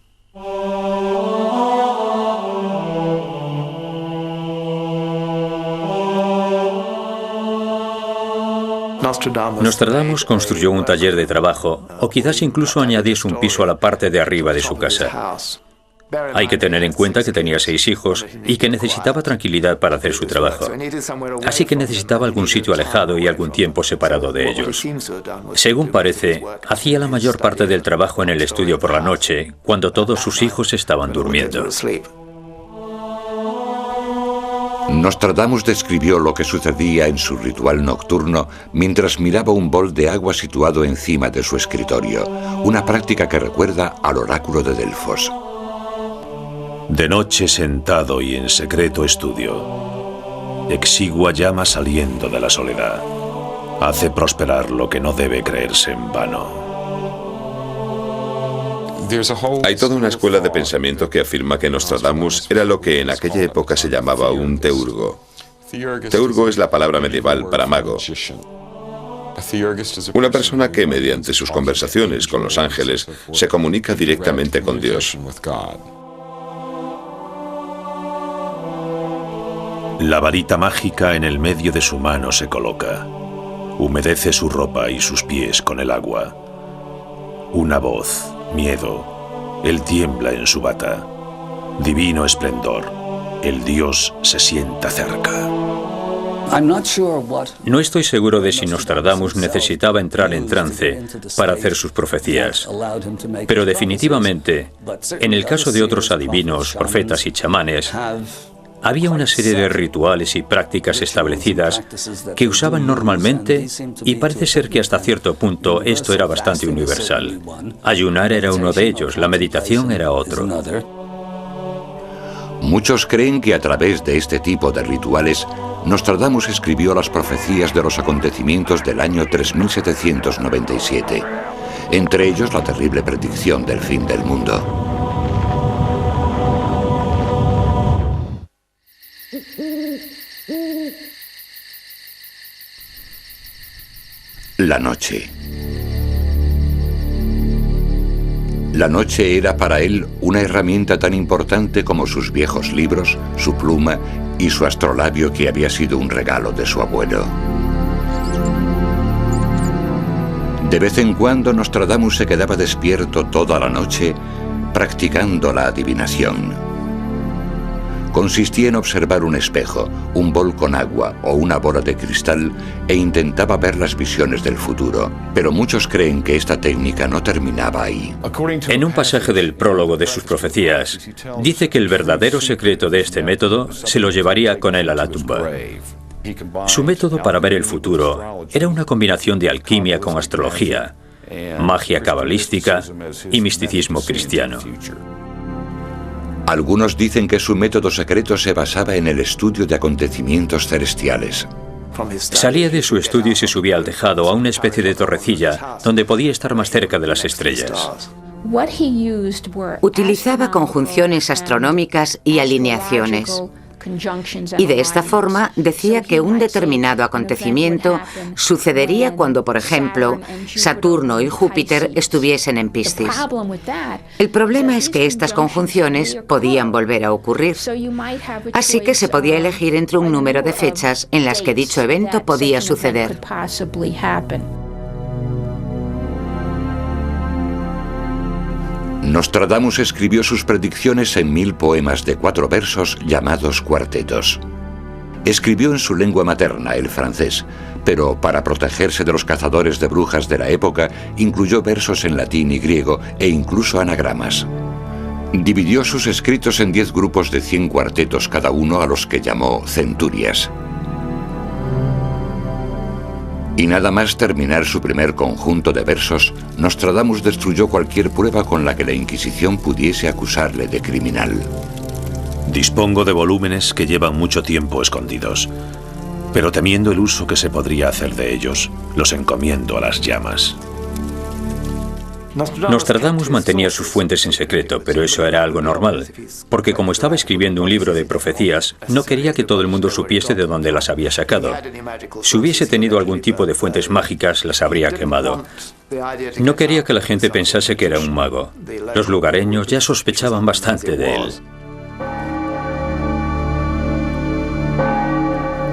S2: Nostradamus construyó un taller de trabajo, o quizás incluso añadiese un piso a la parte de arriba de su casa. Hay que tener en cuenta que tenía 6 hijos y que necesitaba tranquilidad para hacer su trabajo. Así que necesitaba algún sitio alejado y algún tiempo separado de ellos. Según parece, hacía la mayor parte del trabajo en el estudio por la noche, cuando todos sus hijos estaban durmiendo.
S3: Nostradamus describió lo que sucedía en su ritual nocturno mientras miraba un bol de agua situado encima de su escritorio, una práctica que recuerda al oráculo de Delfos.
S1: De noche sentado y en secreto estudio, exigua llama saliendo de la soledad, hace prosperar lo que no debe creerse en vano.
S5: Hay toda una escuela de pensamiento que afirma que Nostradamus era lo que en aquella época se llamaba un teurgo. Teurgo es la palabra medieval para mago. Una persona que mediante sus conversaciones con los ángeles se comunica directamente con Dios.
S1: La varita mágica en el medio de su mano se coloca. Humedece su ropa y sus pies con el agua. Una voz, miedo, él tiembla en su bata. Divino esplendor, el Dios se sienta cerca.
S2: No estoy seguro de si Nostradamus necesitaba entrar en trance para hacer sus profecías, pero definitivamente, en el caso de otros adivinos, profetas y chamanes, había una serie de rituales y prácticas establecidas que usaban normalmente y parece ser que hasta cierto punto esto era bastante universal. Ayunar era uno de ellos, la meditación era otro.
S3: Muchos creen que a través de este tipo de rituales, Nostradamus escribió las profecías de los acontecimientos del año 3797, entre ellos la terrible predicción del fin del mundo. La noche. La noche era para él una herramienta tan importante como sus viejos libros, su pluma y su astrolabio que había sido un regalo de su abuelo. De vez en cuando Nostradamus se quedaba despierto toda la noche practicando la adivinación. Consistía en observar un espejo, un bol con agua o una bola de cristal e intentaba ver las visiones del futuro. Pero muchos creen que esta técnica no terminaba ahí.
S2: En un pasaje del prólogo de sus profecías, dice que el verdadero secreto de este método se lo llevaría con él a la tumba. Su método para ver el futuro era una combinación de alquimia con astrología, magia cabalística y misticismo cristiano.
S3: Algunos dicen que su método secreto se basaba en el estudio de acontecimientos celestiales.
S2: Salía de su estudio y se subía al tejado, a una especie de torrecilla, donde podía estar más cerca de las estrellas.
S4: Utilizaba conjunciones astronómicas y alineaciones. Y de esta forma decía que un determinado acontecimiento sucedería cuando, por ejemplo, Saturno y Júpiter estuviesen en Piscis. El problema es que estas conjunciones podían volver a ocurrir. Así que se podía elegir entre un número de fechas en las que dicho evento podía suceder.
S3: Nostradamus escribió sus predicciones en 1000 poemas de 4 versos llamados cuartetos. Escribió en su lengua materna, el francés, pero para protegerse de los cazadores de brujas de la época, incluyó versos en latín y griego e incluso anagramas. Dividió sus escritos en 10 grupos de 100 cuartetos cada uno, a los que llamó centurias. Y nada más terminar su primer conjunto de versos, Nostradamus destruyó cualquier prueba con la que la Inquisición pudiese acusarle de criminal.
S1: Dispongo de volúmenes que llevan mucho tiempo escondidos, pero temiendo el uso que se podría hacer de ellos, los encomiendo a las llamas.
S2: Nostradamus mantenía sus fuentes en secreto, pero eso era algo normal, porque como estaba escribiendo un libro de profecías, no quería que todo el mundo supiese de dónde las había sacado. Si hubiese tenido algún tipo de fuentes mágicas, las habría quemado. No quería que la gente pensase que era un mago. Los lugareños ya sospechaban bastante de él.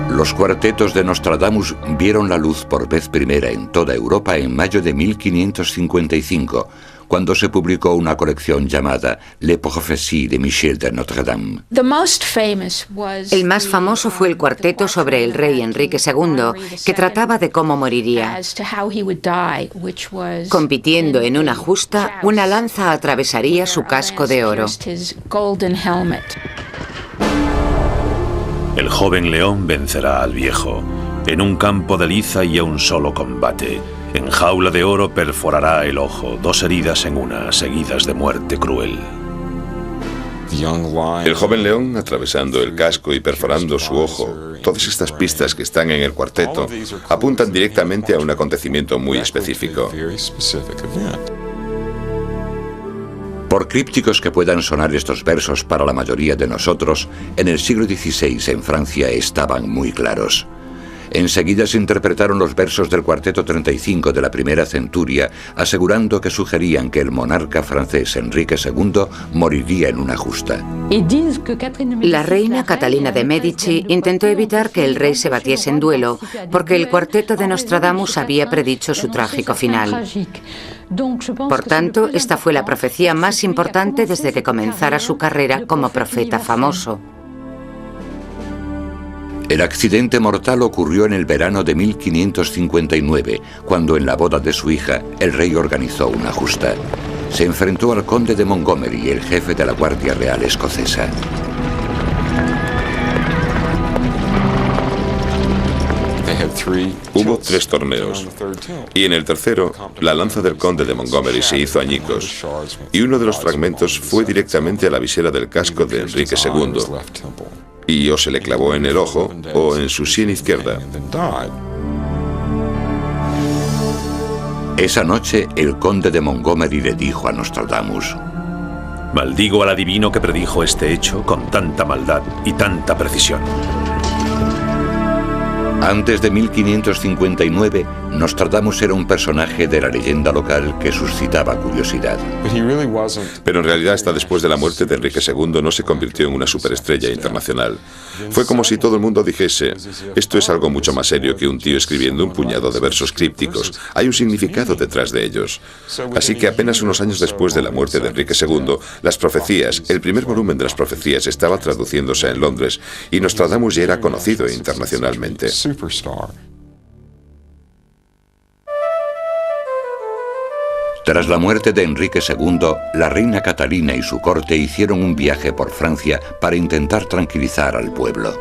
S3: Los cuartetos de Nostradamus vieron la luz por vez primera en toda Europa en mayo de 1555, cuando se publicó una colección llamada Les Prophéties de Michel de Notre Dame.
S4: El más famoso fue el cuarteto sobre el rey Enrique II, que trataba de cómo moriría. Compitiendo en una justa, una lanza atravesaría su casco de oro.
S1: El joven león vencerá al viejo. En un campo de liza y a un solo combate. En jaula de oro perforará el ojo, 2 heridas en una, seguidas de muerte cruel.
S5: El joven león atravesando el casco y perforando su ojo. Todas estas pistas que están en el cuarteto apuntan directamente a un acontecimiento muy específico.
S3: Por crípticos que puedan sonar estos versos para la mayoría de nosotros, en el siglo XVI en Francia estaban muy claros. Enseguida se interpretaron los versos del cuarteto 35 de la primera centuria, asegurando que sugerían que el monarca francés Enrique II moriría en una justa.
S4: La reina Catalina de Medici intentó evitar que el rey se batiese en duelo, porque el cuarteto de Nostradamus había predicho su trágico final. Por tanto, esta fue la profecía más importante desde que comenzara su carrera como profeta famoso.
S3: El accidente mortal ocurrió en el verano de 1559, cuando en la boda de su hija, el rey organizó una justa. Se enfrentó al conde de Montgomery, el jefe de la Guardia Real escocesa.
S5: Hubo 3 torneos, y en el tercero, la lanza del conde de Montgomery se hizo añicos, y uno de los fragmentos fue directamente a la visera del casco de Enrique II, y o se le clavó en el ojo o en su sien izquierda.
S3: Esa noche, el conde de Montgomery le dijo a Nostradamus:
S1: Maldigo al adivino que predijo este hecho con tanta maldad y tanta precisión.
S3: Antes de 1559, Nostradamus era un personaje de la leyenda local que suscitaba curiosidad.
S5: Pero en realidad, hasta después de la muerte de Enrique II, no se convirtió en una superestrella internacional. Fue como si todo el mundo dijese: esto es algo mucho más serio que un tío escribiendo un puñado de versos crípticos. Hay un significado detrás de ellos. Así que apenas unos años después de la muerte de Enrique II, las profecías, el primer volumen de las profecías, estaba traduciéndose en Londres y Nostradamus ya era conocido internacionalmente.
S3: Tras la muerte de Enrique II, la reina Catalina y su corte hicieron un viaje por Francia para intentar tranquilizar al pueblo.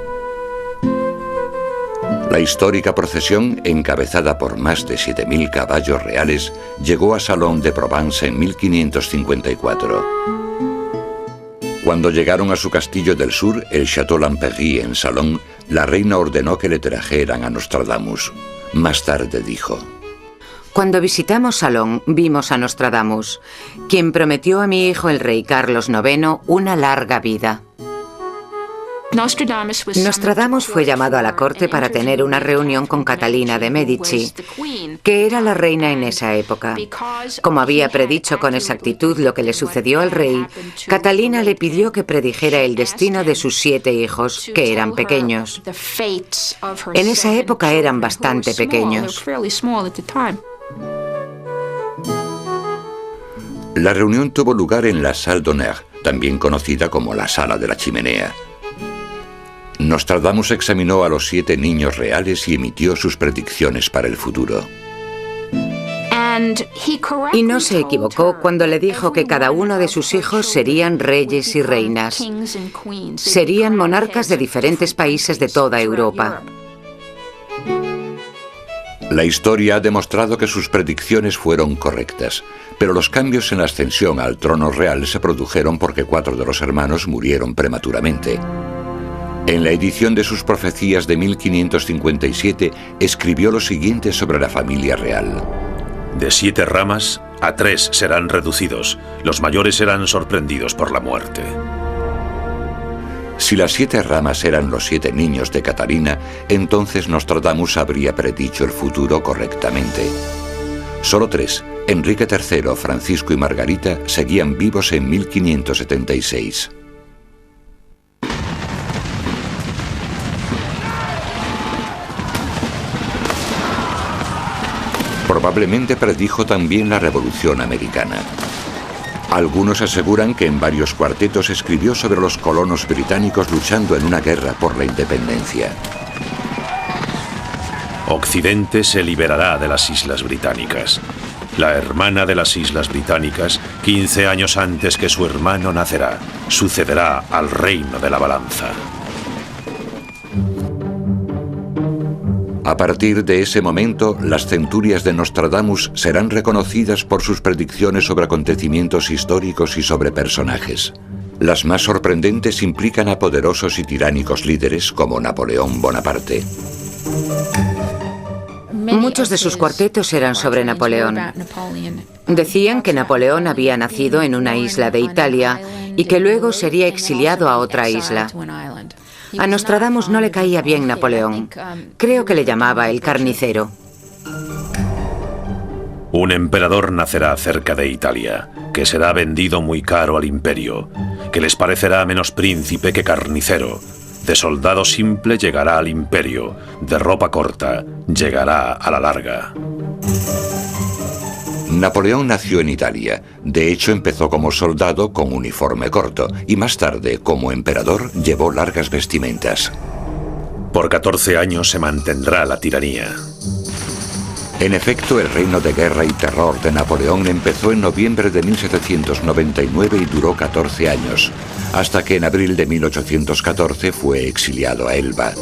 S3: La histórica procesión, encabezada por más de 7.000 caballos reales, llegó a Salon de Provence en 1554. Cuando llegaron a su castillo del sur, el Château Lamperrie en Salon, la reina ordenó que le trajeran a Nostradamus. Más tarde dijo:
S4: Cuando visitamos Salón, vimos a Nostradamus, quien prometió a mi hijo el rey Carlos IX una larga vida. Nostradamus fue llamado a la corte para tener una reunión con Catalina de Medici, que era la reina en esa época. Como había predicho con exactitud lo que le sucedió al rey, Catalina le pidió que predijera el destino de sus 7 hijos, que eran pequeños. En esa época eran bastante pequeños.
S3: La reunión tuvo lugar en la Salle d'Honneur, también conocida como la Sala de la Chimenea. Nostradamus examinó a los 7 niños reales y emitió sus predicciones para el futuro.
S4: Y no se equivocó cuando le dijo que cada uno de sus hijos serían reyes y reinas. Serían monarcas de diferentes países de toda Europa.
S3: La historia ha demostrado que sus predicciones fueron correctas, pero los cambios en la ascensión al trono real se produjeron porque 4 de los hermanos murieron prematuramente. En la edición de sus profecías de 1557, escribió lo siguiente sobre la familia real.
S1: De 7 ramas, a 3 serán reducidos. Los mayores serán sorprendidos por la muerte.
S3: Si las 7 ramas eran los 7 niños de Catalina, entonces Nostradamus habría predicho el futuro correctamente. Solo 3, Enrique III, Francisco y Margarita, seguían vivos en 1576. Probablemente predijo también la Revolución Americana. Algunos aseguran que en varios cuartetos escribió sobre los colonos británicos luchando en una guerra por la independencia.
S1: Occidente se liberará de las Islas Británicas. La hermana de las Islas Británicas, 15 años antes que su hermano nacerá, sucederá al reino de la balanza.
S3: A partir de ese momento, las centurias de Nostradamus serán reconocidas por sus predicciones sobre acontecimientos históricos y sobre personajes. Las más sorprendentes implican a poderosos y tiránicos líderes como Napoleón Bonaparte.
S4: Muchos de sus cuartetos eran sobre Napoleón. Decían que Napoleón había nacido en una isla de Italia y que luego sería exiliado a otra isla. A Nostradamus no le caía bien Napoleón. Creo que le llamaba el carnicero.
S1: Un emperador nacerá cerca de Italia, que será vendido muy caro al imperio, que les parecerá menos príncipe que carnicero. De soldado simple llegará al imperio, de ropa corta llegará a la larga.
S3: Napoleón nació en Italia. De hecho, empezó como soldado con uniforme corto y más tarde, como emperador, llevó largas vestimentas.
S1: Por 14 años se mantendrá la tiranía.
S3: En efecto, el reino de guerra y terror de Napoleón empezó en noviembre de 1799 y duró 14 años, hasta que en abril de 1814 fue exiliado a Elba.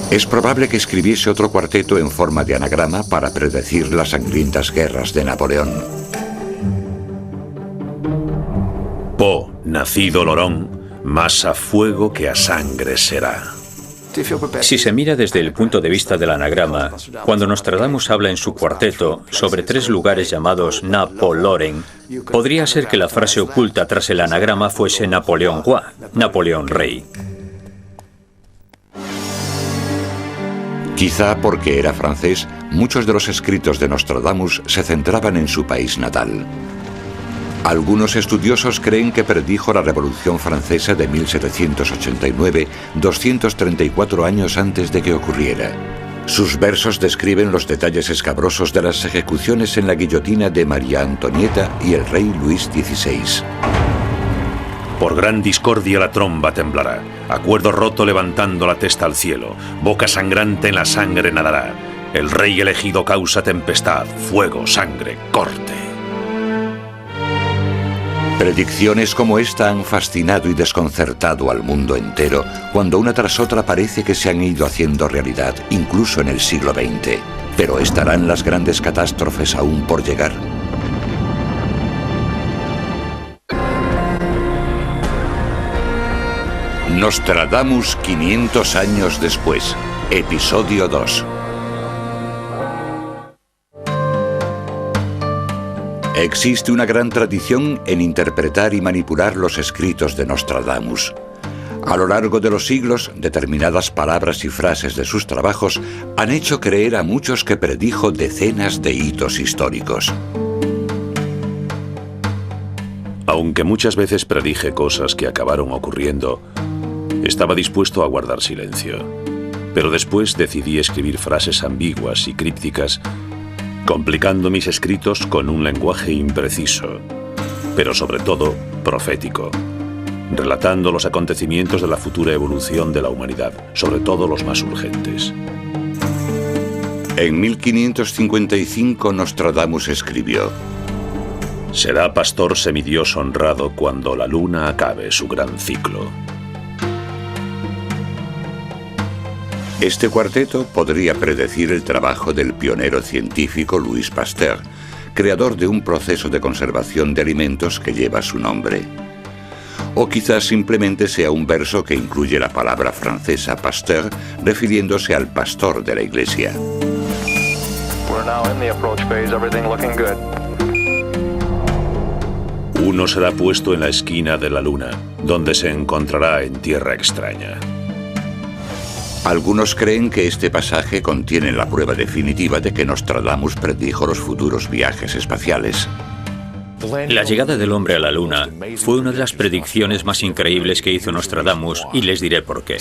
S3: Es probable que escribiese otro cuarteto en forma de anagrama para predecir las sangrientas guerras de Napoleón.
S1: Po, nacido Lorón, más a fuego que a sangre será.
S2: Si se mira desde el punto de vista del anagrama, cuando Nostradamus habla en su cuarteto sobre 3 lugares llamados Napoloren, podría ser que la frase oculta tras el anagrama fuese Napoleón Roi, Napoleón Rey.
S3: Quizá porque era francés, muchos de los escritos de Nostradamus se centraban en su país natal. Algunos estudiosos creen que predijo la Revolución Francesa de 1789, 234 años antes de que ocurriera. Sus versos describen los detalles escabrosos de las ejecuciones en la guillotina de María Antonieta y el rey Luis XVI.
S1: Por gran discordia la tromba temblará, acuerdo roto levantando la testa al cielo, boca sangrante en la sangre nadará. El rey elegido causa tempestad, fuego, sangre, corte.
S3: Predicciones como esta han fascinado y desconcertado al mundo entero, cuando una tras otra parece que se han ido haciendo realidad, incluso en el siglo XX. Pero ¿estarán las grandes catástrofes aún por llegar? Nostradamus 500 años después, episodio 2. Existe una gran tradición en interpretar y manipular los escritos de Nostradamus. A lo largo de los siglos, determinadas palabras y frases de sus trabajos han hecho creer a muchos que predijo decenas de hitos históricos.
S1: Aunque muchas veces predije cosas que acabaron ocurriendo, estaba dispuesto a guardar silencio. Pero después decidí escribir frases ambiguas y crípticas, complicando mis escritos con un lenguaje impreciso, pero sobre todo profético, relatando los acontecimientos de la futura evolución de la humanidad, sobre todo los más urgentes.
S3: En 1555 Nostradamus escribió:
S1: será pastor semidios honrado cuando la luna acabe su gran ciclo.
S3: Este cuarteto podría predecir el trabajo del pionero científico Louis Pasteur, creador de un proceso de conservación de alimentos que lleva su nombre. O quizás simplemente sea un verso que incluye la palabra francesa pasteur, refiriéndose al pastor de la iglesia.
S1: Uno será puesto en la esquina de la luna, donde se encontrará en tierra extraña.
S3: Algunos creen que este pasaje contiene la prueba definitiva de que Nostradamus predijo los futuros viajes espaciales.
S2: La llegada del hombre a la Luna fue una de las predicciones más increíbles que hizo Nostradamus, y les diré por qué.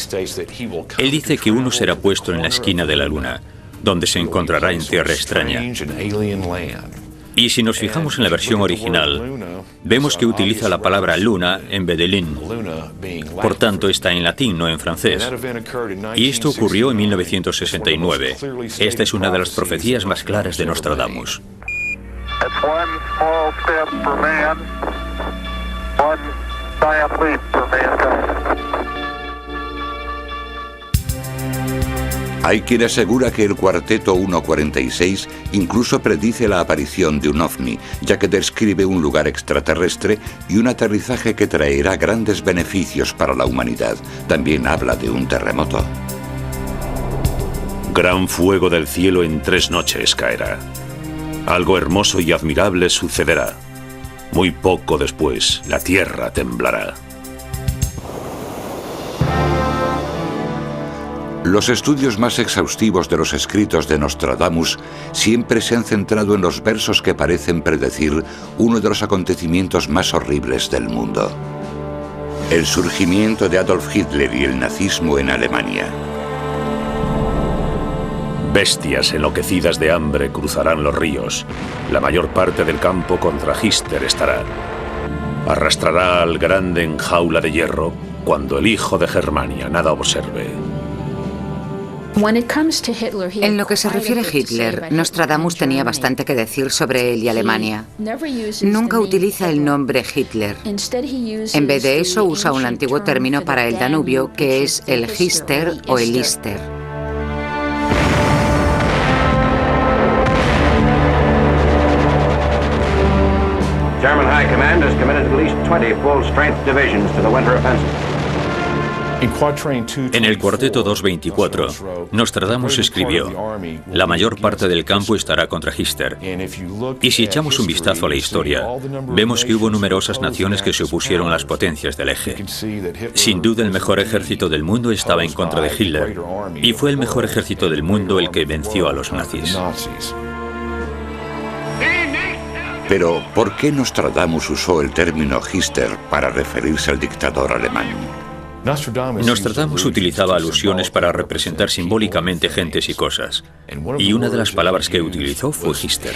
S2: Él dice que uno será puesto en la esquina de la Luna, donde se encontrará en tierra extraña. Y si nos fijamos en la versión original, vemos que utiliza la palabra luna en vez de lin. Por tanto, está en latín, no en francés. Y esto ocurrió en 1969. Esta es una de las profecías más claras de Nostradamus.
S3: Hay quien asegura que el cuarteto 146 incluso predice la aparición de un ovni, ya que describe un lugar extraterrestre y un aterrizaje que traerá grandes beneficios para la humanidad. También habla de un terremoto.
S1: Gran fuego del cielo en 3 noches caerá. Algo hermoso y admirable sucederá. Muy poco después, la tierra temblará.
S3: Los estudios más exhaustivos de los escritos de Nostradamus siempre se han centrado en los versos que parecen predecir uno de los acontecimientos más horribles del mundo: el surgimiento de Adolf Hitler y el nazismo en Alemania.
S1: Bestias enloquecidas de hambre cruzarán los ríos. La mayor parte del campo contra Hitler estará. Arrastrará al grande en jaula de hierro cuando el hijo de Germania nada observe.
S4: En lo que se refiere a Hitler, Nostradamus tenía bastante que decir sobre él y Alemania. Nunca utiliza el nombre Hitler. En vez de eso, usa un antiguo término para el Danubio, que es el Hister o el Ister.
S6: German High Command has committed at least 20 full-strength divisions to the winter offensive.
S2: En el cuarteto 224, Nostradamus escribió: la mayor parte del campo estará contra Hitler. Y si echamos un vistazo a la historia, vemos que hubo numerosas naciones que se opusieron a las potencias del eje. Sin duda el mejor ejército del mundo estaba en contra de Hitler, y fue el mejor ejército del mundo el que venció a los nazis.
S3: Pero, ¿por qué Nostradamus usó el término Hitler para referirse al dictador alemán?
S2: Nostradamus utilizaba alusiones para representar simbólicamente gentes y cosas, y una de las palabras que utilizó fue Hitler.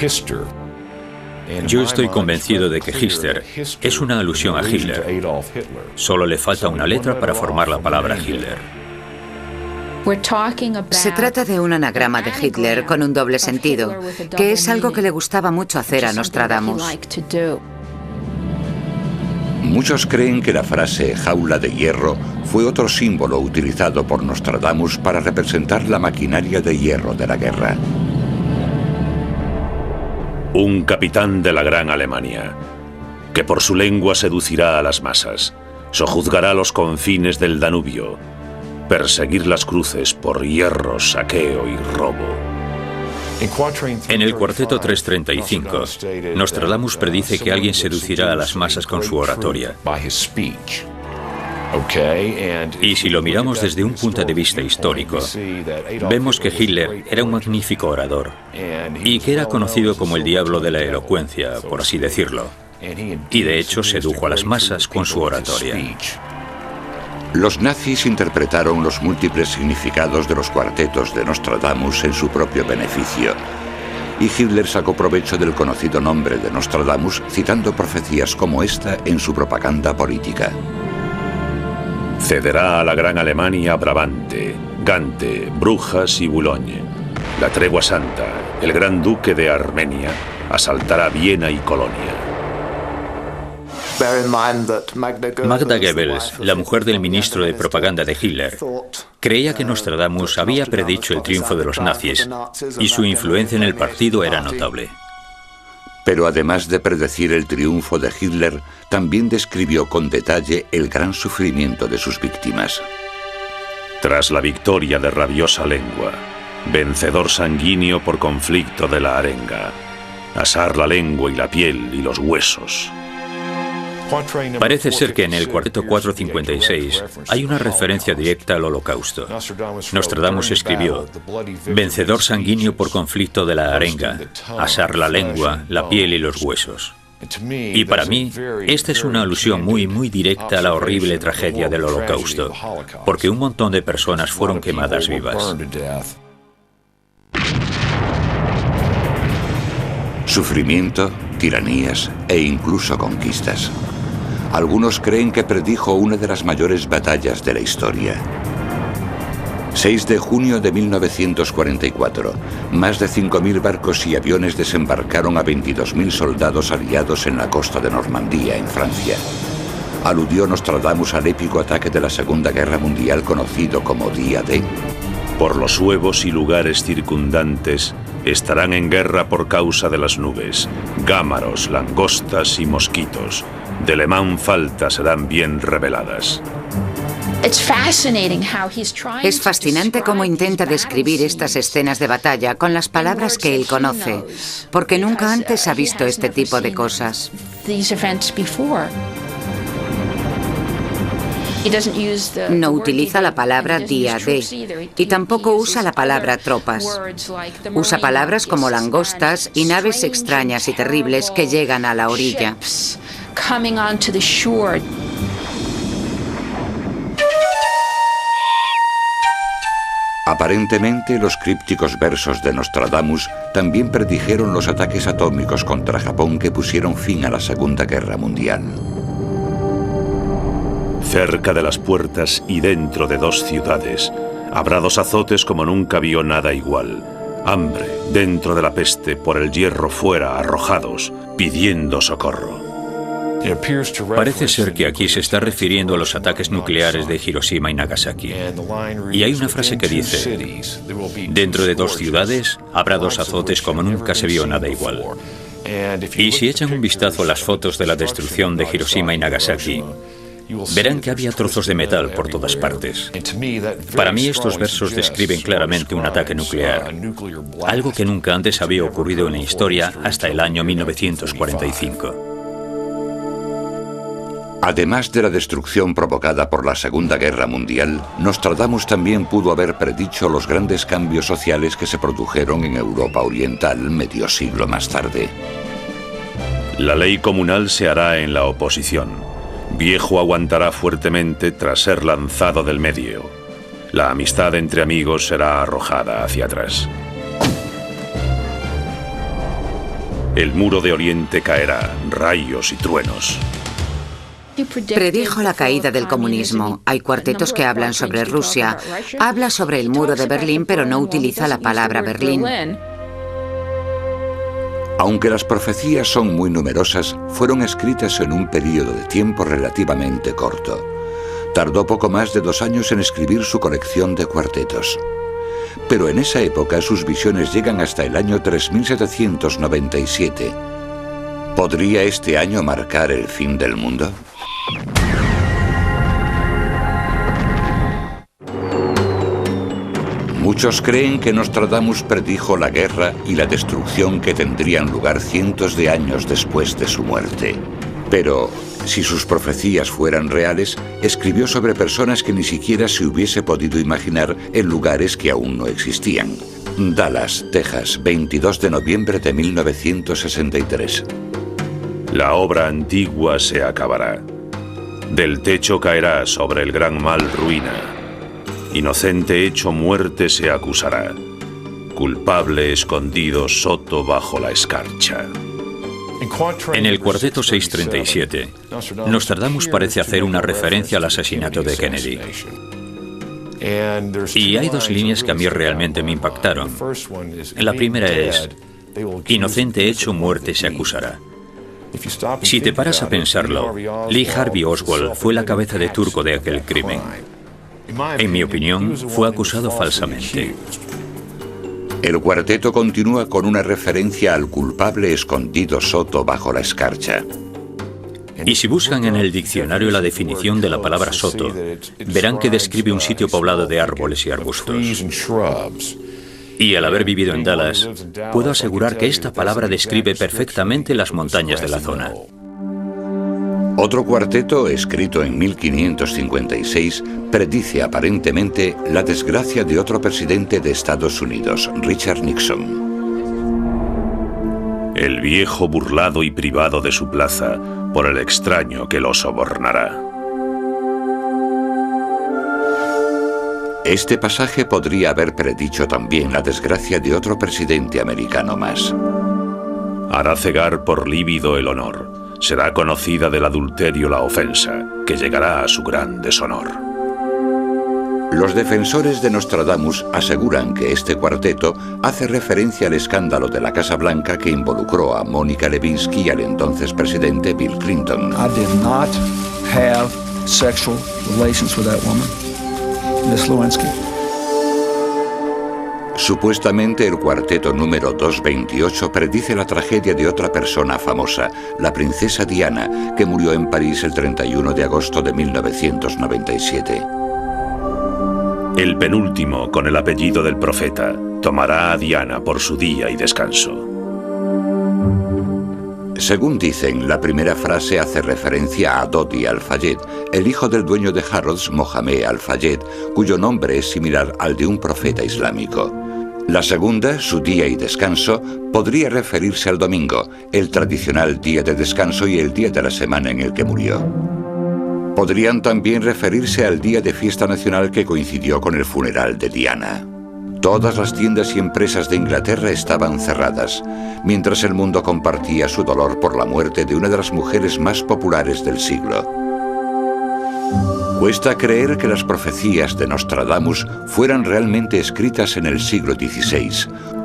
S2: Yo estoy convencido de que Hitler es una alusión a Hitler. Solo le falta una letra para formar la palabra Hitler.
S4: Se trata de un anagrama de Hitler con un doble sentido, que es algo que le gustaba mucho hacer a Nostradamus.
S3: Muchos creen que la frase jaula de hierro fue otro símbolo utilizado por Nostradamus para representar la maquinaria de hierro de la guerra.
S1: Un capitán de la Gran Alemania, que por su lengua seducirá a las masas, sojuzgará los confines del Danubio, perseguir las cruces por hierro, saqueo y robo.
S2: En el cuarteto 335, Nostradamus predice que alguien seducirá a las masas con su oratoria. Y si lo miramos desde un punto de vista histórico, vemos que Hitler era un magnífico orador y que era conocido como el diablo de la elocuencia, por así decirlo. Y de hecho sedujo a las masas con su oratoria.
S3: Los nazis interpretaron los múltiples significados de los cuartetos de Nostradamus en su propio beneficio, y Hitler sacó provecho del conocido nombre de Nostradamus citando profecías como esta en su propaganda política.
S1: Cederá a la Gran Alemania Brabante, Gante, Brujas y Boulogne. La tregua santa, el gran duque de Armenia, asaltará Viena y Colonia.
S2: Magda Goebbels, la mujer del ministro de propaganda de Hitler, creía que Nostradamus había predicho el triunfo de los nazis y su influencia en el partido era notable.
S3: Pero además de predecir el triunfo de Hitler, también describió con detalle el gran sufrimiento de sus víctimas.
S1: Tras la victoria de rabiosa lengua, vencedor sanguíneo por conflicto de la arenga, asar la lengua y la piel y los huesos.
S2: Parece ser que en el cuarteto 456 hay una referencia directa al Holocausto. Nostradamus escribió: vencedor sanguíneo por conflicto de la arenga, asar la lengua, la piel y los huesos. Y para mí, esta es una alusión muy directa a la horrible tragedia del Holocausto, porque un montón de personas fueron quemadas vivas.
S3: Sufrimiento, tiranías e incluso conquistas. Algunos creen que predijo una de las mayores batallas de la historia. 6 de junio de 1944. Más de 5.000 barcos y aviones desembarcaron a 22.000 soldados aliados en la costa de Normandía, en Francia. Aludió Nostradamus al épico ataque de la Segunda Guerra Mundial conocido como Día D.
S1: Por los huevos y lugares circundantes estarán en guerra por causa de las nubes, gámaros, langostas y mosquitos. De le man falta serán bien reveladas.
S4: Es fascinante cómo intenta describir estas escenas de batalla con las palabras que él conoce, porque nunca antes ha visto este tipo de cosas. No utiliza la palabra día D y tampoco usa la palabra tropas. Usa palabras como langostas y naves extrañas y terribles que llegan a la orilla.
S3: Aparentemente, los crípticos versos de Nostradamus también predijeron los ataques atómicos contra Japón que pusieron fin a la Segunda Guerra Mundial.
S1: Cerca de las puertas y dentro de 2 ciudades, habrá 2 azotes como nunca vio nada igual. Hambre, dentro de la peste, por el hierro fuera, arrojados, pidiendo socorro.
S2: Parece ser que aquí se está refiriendo a los ataques nucleares de Hiroshima y Nagasaki. Y hay una frase que dice: dentro de 2 ciudades habrá 2 azotes como nunca se vio nada igual. Y si echan un vistazo a las fotos de la destrucción de Hiroshima y Nagasaki, verán que había trozos de metal por todas partes. Para mí estos versos describen claramente un ataque nuclear, algo que nunca antes había ocurrido en la historia hasta el año 1945.
S3: Además de la destrucción provocada por la Segunda Guerra Mundial, Nostradamus también pudo haber predicho los grandes cambios sociales que se produjeron en Europa Oriental medio siglo más tarde.
S1: La ley comunal se hará en la oposición. Viejo aguantará fuertemente tras ser lanzado del medio. La amistad entre amigos será arrojada hacia atrás. El muro de Oriente caerá, rayos y truenos.
S4: Predijo la caída del comunismo. Hay cuartetos que hablan sobre Rusia. Habla sobre el muro de Berlín, pero no utiliza la palabra Berlín.
S3: Aunque las profecías son muy numerosas, fueron escritas en un periodo de tiempo relativamente corto. Tardó poco más de 2 años en escribir su colección de cuartetos. Pero en esa época sus visiones llegan hasta el año 3797. ¿Podría este año marcar el fin del mundo? Muchos creen que Nostradamus predijo la guerra y la destrucción que tendrían lugar cientos de años después de su muerte. Pero, si sus profecías fueran reales, escribió sobre personas que ni siquiera se hubiese podido imaginar en lugares que aún no existían. Dallas, Texas, 22 de noviembre de 1963.
S1: La obra antigua se acabará. Del techo caerá sobre el gran mal ruina. Inocente hecho muerte se acusará. Culpable escondido soto bajo la escarcha.
S2: En el cuarteto 637, Nostradamus parece hacer una referencia al asesinato de Kennedy. Y hay 2 líneas que a mí realmente me impactaron. La primera es: inocente hecho muerte se acusará. Si te paras a pensarlo, Lee Harvey Oswald fue la cabeza de turco de aquel crimen. En mi opinión, fue acusado falsamente.
S3: El cuarteto continúa con una referencia al culpable escondido soto bajo la escarcha.
S2: Y si buscan en el diccionario la definición de la palabra soto, verán que describe un sitio poblado de árboles y arbustos. Y al haber vivido en Dallas, puedo asegurar que esta palabra describe perfectamente las montañas de la zona.
S3: Otro cuarteto, escrito en 1556, predice aparentemente la desgracia de otro presidente de Estados Unidos, Richard Nixon.
S1: El viejo burlado y privado de su plaza por el extraño que lo sobornará.
S3: Este pasaje podría haber predicho también la desgracia de otro presidente americano más.
S1: Hará cegar por lívido el honor. Será conocida del adulterio la ofensa, que llegará a su gran deshonor.
S3: Los defensores de Nostradamus aseguran que este cuarteto hace referencia al escándalo de la Casa Blanca que involucró a Mónica Lewinsky y al entonces presidente Bill Clinton.
S6: I did not have sexual relations with that woman, Miss Lewinsky.
S3: Supuestamente el cuarteto número 228 predice la tragedia de otra persona famosa, la princesa Diana, que murió en París el 31 de agosto de 1997.
S1: El penúltimo, con el apellido del profeta, tomará a Diana por su día y descanso.
S3: Según dicen, la primera frase hace referencia a Dodi Al-Fayed, el hijo del dueño de Harrods, Mohamed Al-Fayed, cuyo nombre es similar al de un profeta islámico. La segunda, su día y descanso, podría referirse al domingo, el tradicional día de descanso y el día de la semana en el que murió. Podrían también referirse al día de fiesta nacional que coincidió con el funeral de Diana. Todas las tiendas y empresas de Inglaterra estaban cerradas, mientras el mundo compartía su dolor por la muerte de una de las mujeres más populares del siglo. Cuesta creer que las profecías de Nostradamus fueran realmente escritas en el siglo XVI,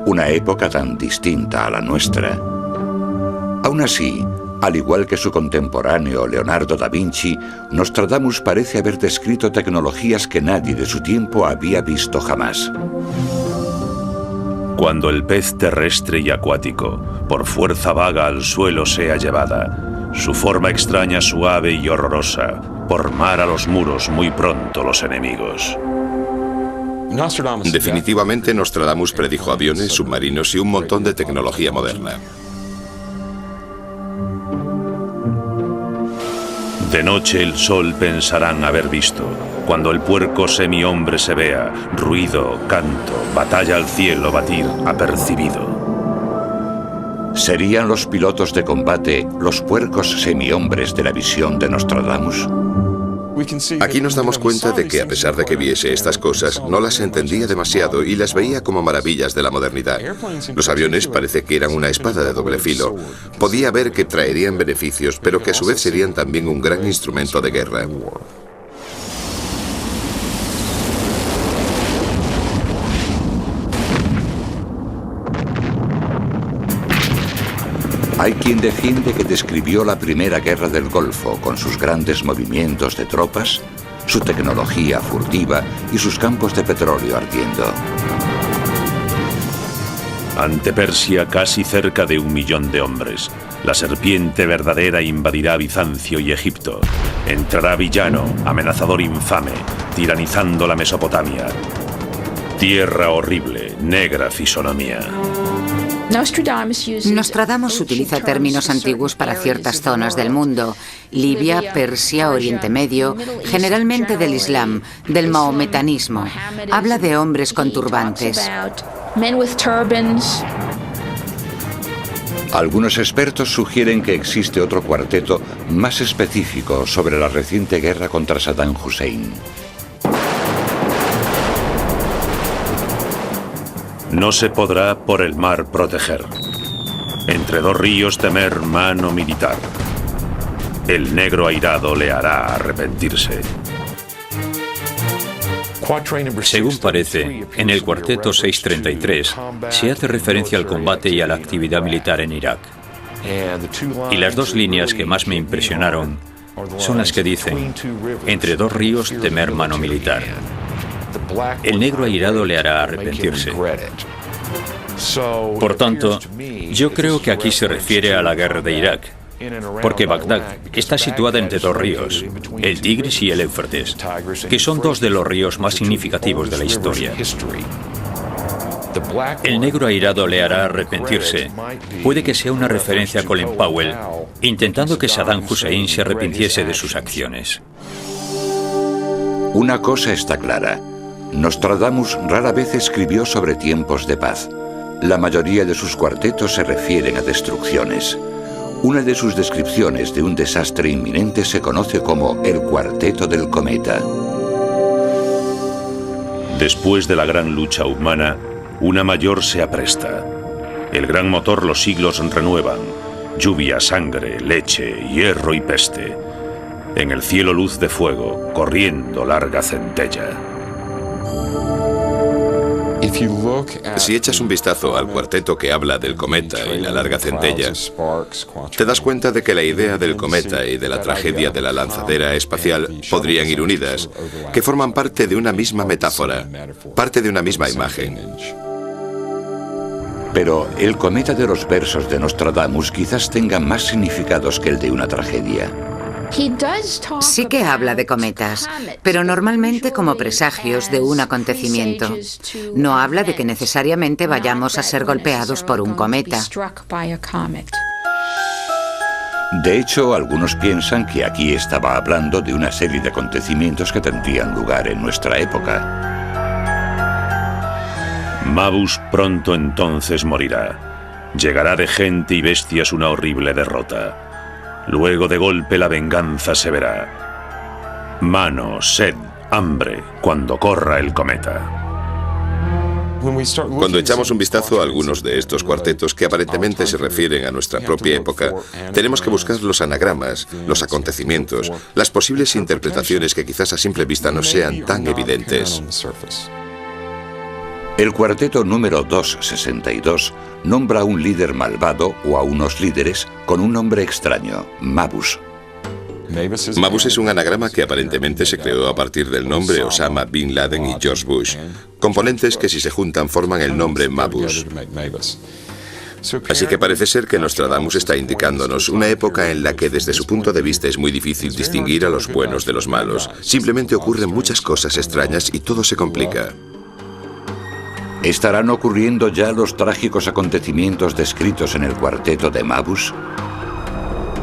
S3: una época tan distinta a la nuestra. Aún así, al igual que su contemporáneo Leonardo da Vinci, Nostradamus parece haber descrito tecnologías que nadie de su tiempo había visto jamás.
S1: Cuando el pez terrestre y acuático, por fuerza vaga al suelo sea llevada, su forma extraña, suave y horrorosa, por mar a los muros muy pronto los enemigos.
S5: Definitivamente Nostradamus predijo aviones, submarinos y un montón de tecnología moderna.
S1: De noche el sol pensarán haber visto, cuando el puerco semi-hombre se vea, ruido, canto, batalla al cielo, batir, apercibido.
S3: ¿Serían los pilotos de combate los puercos semi-hombres de la visión de Nostradamus?
S5: Aquí nos damos cuenta de que, a pesar de que viese estas cosas, no las entendía demasiado y las veía como maravillas de la modernidad. Los aviones parece que eran una espada de doble filo. Podía ver que traerían beneficios, pero que a su vez serían también un gran instrumento de guerra.
S3: Hay quien defiende que describió la primera guerra del Golfo con sus grandes movimientos de tropas, su tecnología furtiva y sus campos de petróleo ardiendo.
S1: Ante Persia, casi cerca de 1 millón de hombres. La serpiente verdadera invadirá Bizancio y Egipto. Entrará villano, amenazador infame, tiranizando la Mesopotamia. Tierra horrible, negra fisonomía.
S4: Nostradamus utiliza términos antiguos para ciertas zonas del mundo: Libia, Persia, Oriente Medio, generalmente del Islam, del mahometanismo. Habla de hombres con turbantes.
S3: Algunos expertos sugieren que existe otro cuarteto más específico sobre la reciente guerra contra Saddam Hussein.
S1: No se podrá por el mar proteger. Entre 2 ríos temer mano militar. El negro airado le hará arrepentirse.
S2: Según parece, en el cuarteto 633 se hace referencia al combate y a la actividad militar en Irak. Y las 2 líneas que más me impresionaron son las que dicen: entre 2 ríos temer mano militar. El negro airado le hará arrepentirse. Por tanto, yo creo que aquí se refiere a la guerra de Irak, porque Bagdad está situada entre 2 ríos, el Tigris y el Éufrates, que son 2 de los ríos más significativos de la historia. El negro airado le hará arrepentirse. Puede que sea una referencia a Colin Powell, intentando que Saddam Hussein se arrepintiese de sus acciones.
S3: Una cosa está clara: Nostradamus rara vez escribió sobre tiempos de paz. La mayoría de sus cuartetos se refieren a destrucciones. Una de sus descripciones de un desastre inminente se conoce como el Cuarteto del Cometa.
S1: Después de la gran lucha humana, una mayor se apresta. El gran motor los siglos renuevan. Lluvia, sangre, leche, hierro y peste. En el cielo luz de fuego, corriendo larga centella.
S5: Si echas un vistazo al cuarteto que habla del cometa y la larga centella, te das cuenta de que la idea del cometa y de la tragedia de la lanzadera espacial podrían ir unidas, que forman parte de una misma metáfora, parte de una misma imagen.
S3: Pero el cometa de los versos de Nostradamus quizás tenga más significados que el de una tragedia.
S4: Sí que habla de cometas, pero normalmente como presagios de un acontecimiento. No habla de que necesariamente vayamos a ser golpeados por un cometa.
S3: De hecho, algunos piensan que aquí estaba hablando de una serie de acontecimientos que tendrían lugar en nuestra época.
S1: Mabus pronto entonces morirá. Llegará de gente y bestias una horrible derrota. Luego de golpe la venganza se verá. Mano, sed, hambre, cuando corra el cometa.
S5: Cuando echamos un vistazo a algunos de estos cuartetos que aparentemente se refieren a nuestra propia época, tenemos que buscar los anagramas, los acontecimientos, las posibles interpretaciones que quizás a simple vista no sean tan evidentes.
S3: El cuarteto número 262 nombra a un líder malvado o a unos líderes con un nombre extraño: Mabus.
S5: Mabus es un anagrama que aparentemente se creó a partir del nombre Osama Bin Laden y George Bush, componentes que si se juntan forman el nombre Mabus. Así que parece ser que Nostradamus está indicándonos una época en la que desde su punto de vista es muy difícil distinguir a los buenos de los malos. Simplemente ocurren muchas cosas extrañas y todo se complica.
S3: ¿Estarán ocurriendo ya los trágicos acontecimientos descritos en el cuarteto de Mabus?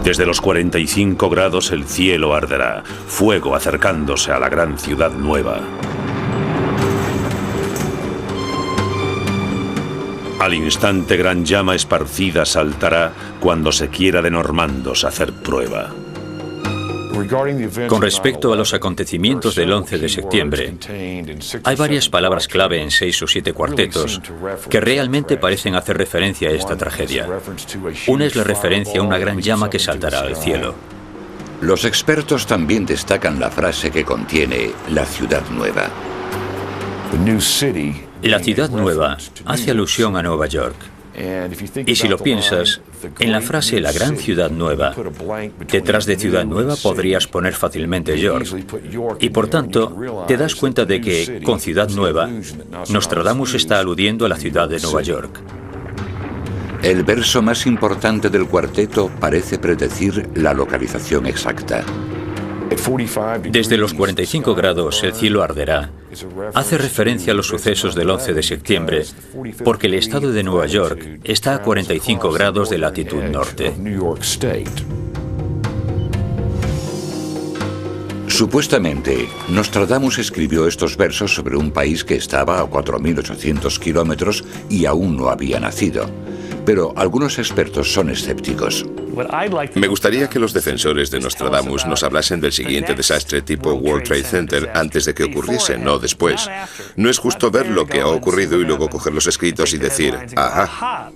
S1: Desde los 45 grados el cielo arderá, fuego acercándose a la gran ciudad nueva. Al instante gran llama esparcida saltará cuando se quiera de normandos hacer prueba.
S2: Con respecto a los acontecimientos del 11 de septiembre, hay varias palabras clave en 6 o 7 cuartetos que realmente parecen hacer referencia a esta tragedia. Una es la referencia a una gran llama que saltará al cielo.
S3: Los expertos también destacan la frase que contiene la ciudad nueva.
S2: La ciudad nueva hace alusión a Nueva York. Y si lo piensas, en la frase la gran ciudad nueva, detrás de ciudad nueva podrías poner fácilmente York. Y por tanto, te das cuenta de que, con ciudad nueva, Nostradamus está aludiendo a la ciudad de Nueva York.
S3: El verso más importante del cuarteto parece predecir la localización exacta.
S2: Desde los 45 grados el cielo arderá. Hace referencia a los sucesos del 11 de septiembre, porque el estado de Nueva York está a 45 grados de latitud norte.
S3: Supuestamente, Nostradamus escribió estos versos sobre un país que estaba a 4.800 kilómetros y aún no había nacido. Pero algunos expertos son escépticos.
S5: Me gustaría que los defensores de Nostradamus nos hablasen del siguiente desastre tipo World Trade Center antes de que ocurriese, no después. No es justo ver lo que ha ocurrido y luego coger los escritos y decir, ¡ajá!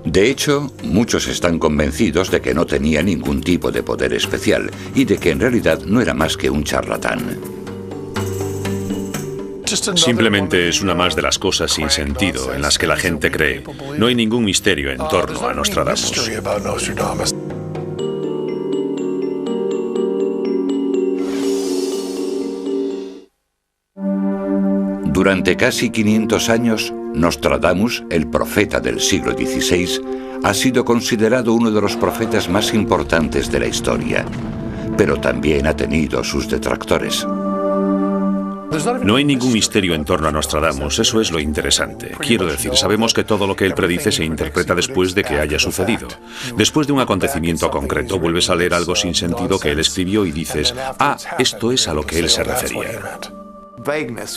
S3: De hecho, muchos están convencidos de que no tenía ningún tipo de poder especial y de que en realidad no era más que un charlatán.
S1: Simplemente es una más de las cosas sin sentido en las que la gente cree. No hay ningún misterio en torno a Nostradamus.
S3: Durante casi 500 años, Nostradamus, el profeta del siglo XVI, ha sido considerado uno de los profetas más importantes de la historia, pero también ha tenido sus detractores.
S1: No hay ningún misterio en torno a Nostradamus, eso es lo interesante. Quiero decir, sabemos que todo lo que él predice se interpreta después de que haya sucedido. Después de un acontecimiento concreto, vuelves a leer algo sin sentido que él escribió y dices, ah, esto es a lo que él se refería.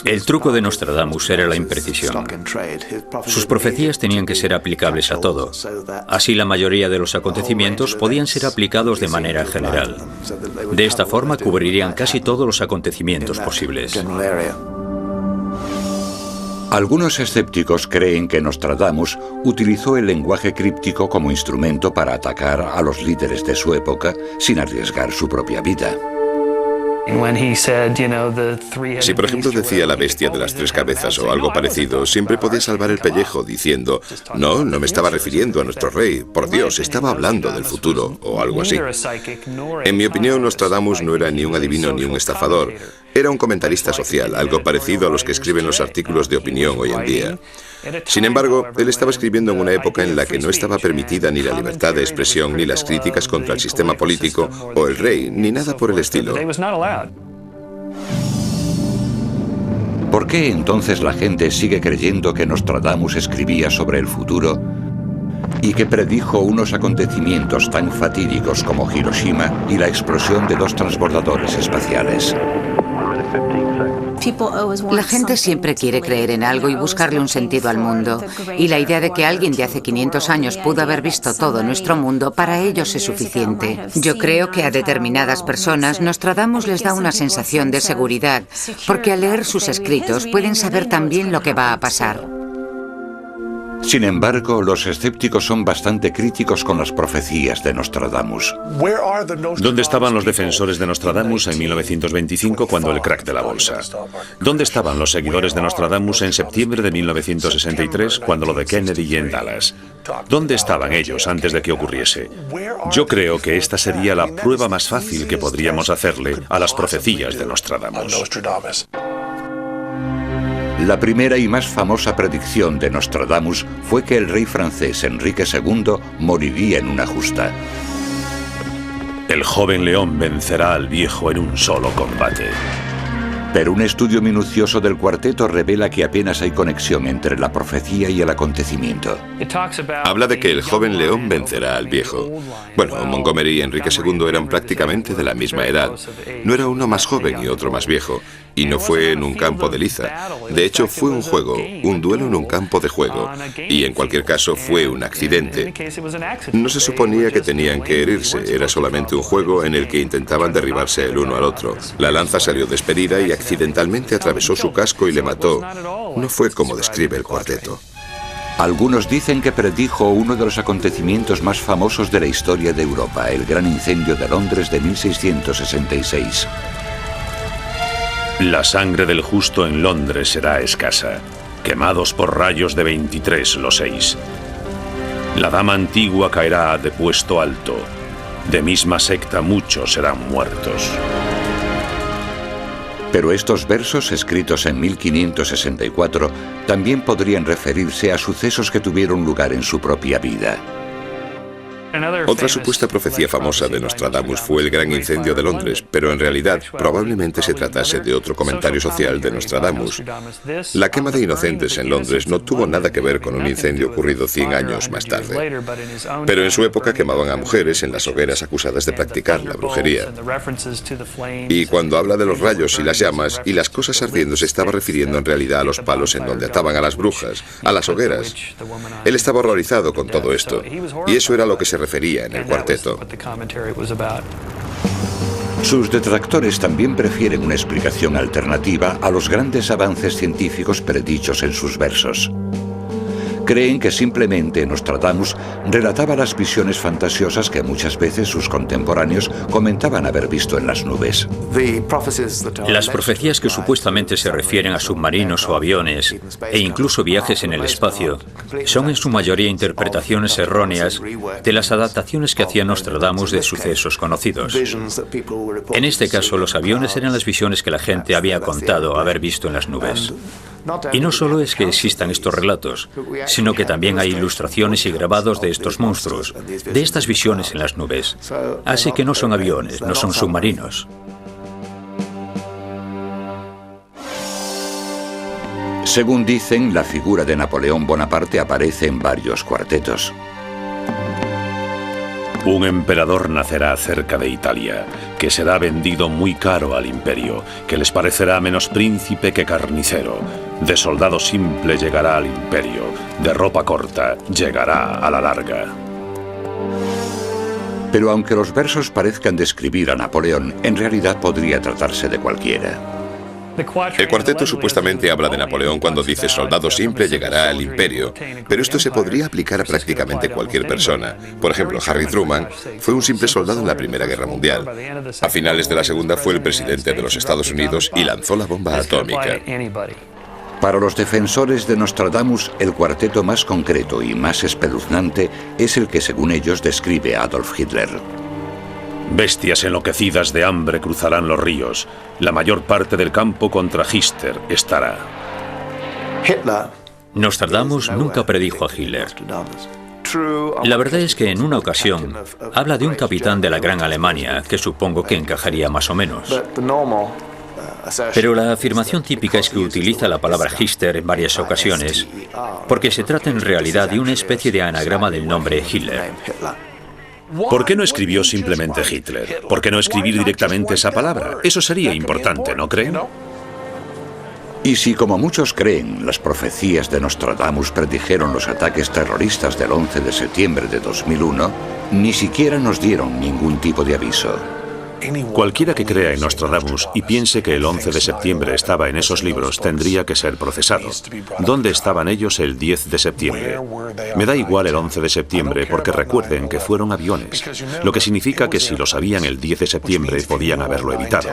S2: El truco de Nostradamus era la imprecisión. Sus profecías tenían que ser aplicables a todo. Así la mayoría de los acontecimientos podían ser aplicados de manera general. De esta forma cubrirían casi todos los acontecimientos posibles.
S3: Algunos escépticos creen que Nostradamus utilizó el lenguaje críptico como instrumento para atacar a los líderes de su época sin arriesgar su propia vida.
S5: Si por ejemplo decía la bestia de las 3 cabezas o algo parecido, siempre podía salvar el pellejo diciendo, no me estaba refiriendo a nuestro rey, por Dios, estaba hablando del futuro o algo así. En mi opinión, Nostradamus no era ni un adivino ni un estafador, era un comentarista social, algo parecido a los que escriben los artículos de opinión hoy en día. Sin embargo, él estaba escribiendo en una época en la que no estaba permitida ni la libertad de expresión, ni las críticas contra el sistema político o el rey, ni nada por el estilo.
S3: ¿Por qué entonces la gente sigue creyendo que Nostradamus escribía sobre el futuro y que predijo unos acontecimientos tan fatídicos como Hiroshima y la explosión de 2 transbordadores espaciales?
S4: La gente siempre quiere creer en algo y buscarle un sentido al mundo. Y la idea de que alguien de hace 500 años pudo haber visto todo nuestro mundo, para ellos es suficiente. Yo creo que a determinadas personas Nostradamus les da una sensación de seguridad, porque al leer sus escritos pueden saber también lo que va a pasar.
S3: Sin embargo, los escépticos son bastante críticos con las profecías de Nostradamus.
S1: ¿Dónde estaban los defensores de Nostradamus en 1925 cuando el crack de la bolsa? ¿Dónde estaban los seguidores de Nostradamus en septiembre de 1963 cuando lo de Kennedy y en Dallas? ¿Dónde estaban ellos antes de que ocurriese? Yo creo que esta sería la prueba más fácil que podríamos hacerle a las profecías de Nostradamus.
S3: La primera y más famosa predicción de Nostradamus fue que el rey francés Enrique II moriría en una justa.
S1: El joven león vencerá al viejo en un solo combate.
S3: Pero un estudio minucioso del cuarteto revela que apenas hay conexión entre la profecía y el acontecimiento.
S5: Habla de que el joven león vencerá al viejo. Bueno, Montgomery y Enrique II eran prácticamente de la misma edad. No era uno más joven y otro más viejo. Y no fue en un campo de liza. De hecho, fue un juego, un duelo en un campo de juego. Y en cualquier caso fue un accidente. No se suponía que tenían que herirse. Era solamente un juego en el que intentaban derribarse el uno al otro. La lanza salió despedida y accidentalmente atravesó su casco y le mató. No fue como describe el cuarteto.
S3: Algunos dicen que predijo uno de los acontecimientos más famosos de la historia de Europa, el gran incendio de Londres de 1666.
S1: La sangre del justo en Londres será escasa, quemados por rayos de 23 los 6. La dama antigua caerá de puesto alto, de misma secta muchos serán muertos.
S3: Pero estos versos, escritos en 1564, también podrían referirse a sucesos que tuvieron lugar en su propia vida.
S5: Otra supuesta profecía famosa de Nostradamus fue el gran incendio de Londres, pero en realidad probablemente se tratase de otro comentario social de Nostradamus. La quema de inocentes en Londres no tuvo nada que ver con un incendio ocurrido 100 años más tarde. Pero en su época quemaban a mujeres en las hogueras acusadas de practicar la brujería. Y cuando habla de los rayos y las llamas y las cosas ardiendo, se estaba refiriendo en realidad a los palos en donde ataban a las brujas, a las hogueras. Él estaba horrorizado con todo esto, y eso era lo que se refería en el cuarteto.
S3: Sus detractores también prefieren una explicación alternativa a los grandes avances científicos predichos en sus versos. Creen que simplemente Nostradamus relataba las visiones fantasiosas que muchas veces sus contemporáneos comentaban haber visto en las nubes.
S2: Las profecías que supuestamente se refieren a submarinos o aviones, e incluso viajes en el espacio, son en su mayoría interpretaciones erróneas de las adaptaciones que hacía Nostradamus de sucesos conocidos. En este caso, los aviones eran las visiones que la gente había contado haber visto en las nubes. Y no solo es que existan estos relatos, sino que también hay ilustraciones y grabados de estos monstruos, de estas visiones en las nubes. Así que no son aviones, no son submarinos.
S3: Según dicen, la figura de Napoleón Bonaparte aparece en varios cuartetos.
S1: Un emperador nacerá cerca de Italia, que será vendido muy caro al imperio, que les parecerá menos príncipe que carnicero. De soldado simple llegará al imperio, de ropa corta llegará a la larga.
S3: Pero aunque los versos parezcan describir a Napoleón, en realidad podría tratarse de cualquiera.
S5: El cuarteto supuestamente habla de Napoleón cuando dice soldado simple llegará al imperio, pero esto se podría aplicar a prácticamente cualquier persona. Por ejemplo, Harry Truman fue un simple soldado en la Primera Guerra Mundial. A finales de la Segunda fue el presidente de los Estados Unidos y lanzó la bomba atómica.
S3: Para los defensores de Nostradamus, el cuarteto más concreto y más espeluznante es el que, según ellos, describe a Adolf Hitler.
S1: Bestias enloquecidas de hambre cruzarán los ríos. La mayor parte del campo contra Hitler estará.
S2: Nostradamus nunca predijo a Hitler. La verdad es que en una ocasión habla de un capitán de la Gran Alemania, que supongo que encajaría más o menos. Pero la afirmación típica es que utiliza la palabra Hitler en varias ocasiones, porque se trata en realidad de una especie de anagrama del nombre Hitler.
S1: ¿Por qué no escribió simplemente Hitler? ¿Por qué no escribir directamente esa palabra? Eso sería importante, ¿no creen?
S3: Y si, como muchos creen, las profecías de Nostradamus predijeron los ataques terroristas del 11 de septiembre de 2001, ni siquiera nos dieron ningún tipo de aviso.
S1: Cualquiera que crea en Nostradamus y piense que el 11 de septiembre estaba en esos libros tendría que ser procesado. ¿Dónde estaban ellos el 10 de septiembre? Me da igual el 11 de septiembre porque recuerden que fueron aviones, lo que significa que si lo sabían el 10 de septiembre podían haberlo evitado.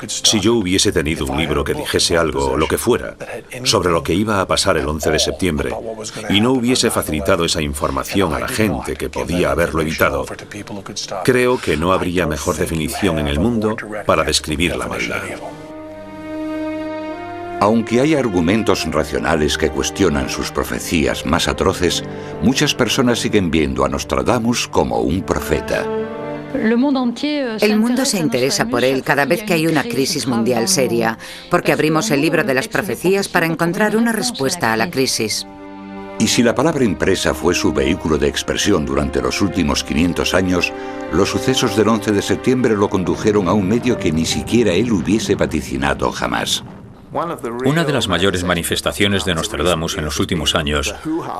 S1: Si yo hubiese tenido un libro que dijese algo, o lo que fuera, sobre lo que iba a pasar el 11 de septiembre, y no hubiese facilitado esa información a la gente que podía haberlo evitado, creo que no habría mejor definición en el mundo para describir la maldad.
S3: Aunque hay argumentos racionales que cuestionan sus profecías más atroces, muchas personas siguen viendo a Nostradamus como un profeta.
S4: El mundo se interesa por él cada vez que hay una crisis mundial seria, porque abrimos el libro de las profecías para encontrar una respuesta a la crisis.
S3: Y si la palabra impresa fue su vehículo de expresión durante los últimos 500 años, los sucesos del 11 de septiembre lo condujeron a un medio que ni siquiera él hubiese vaticinado jamás.
S2: Una de las mayores manifestaciones de Nostradamus en los últimos años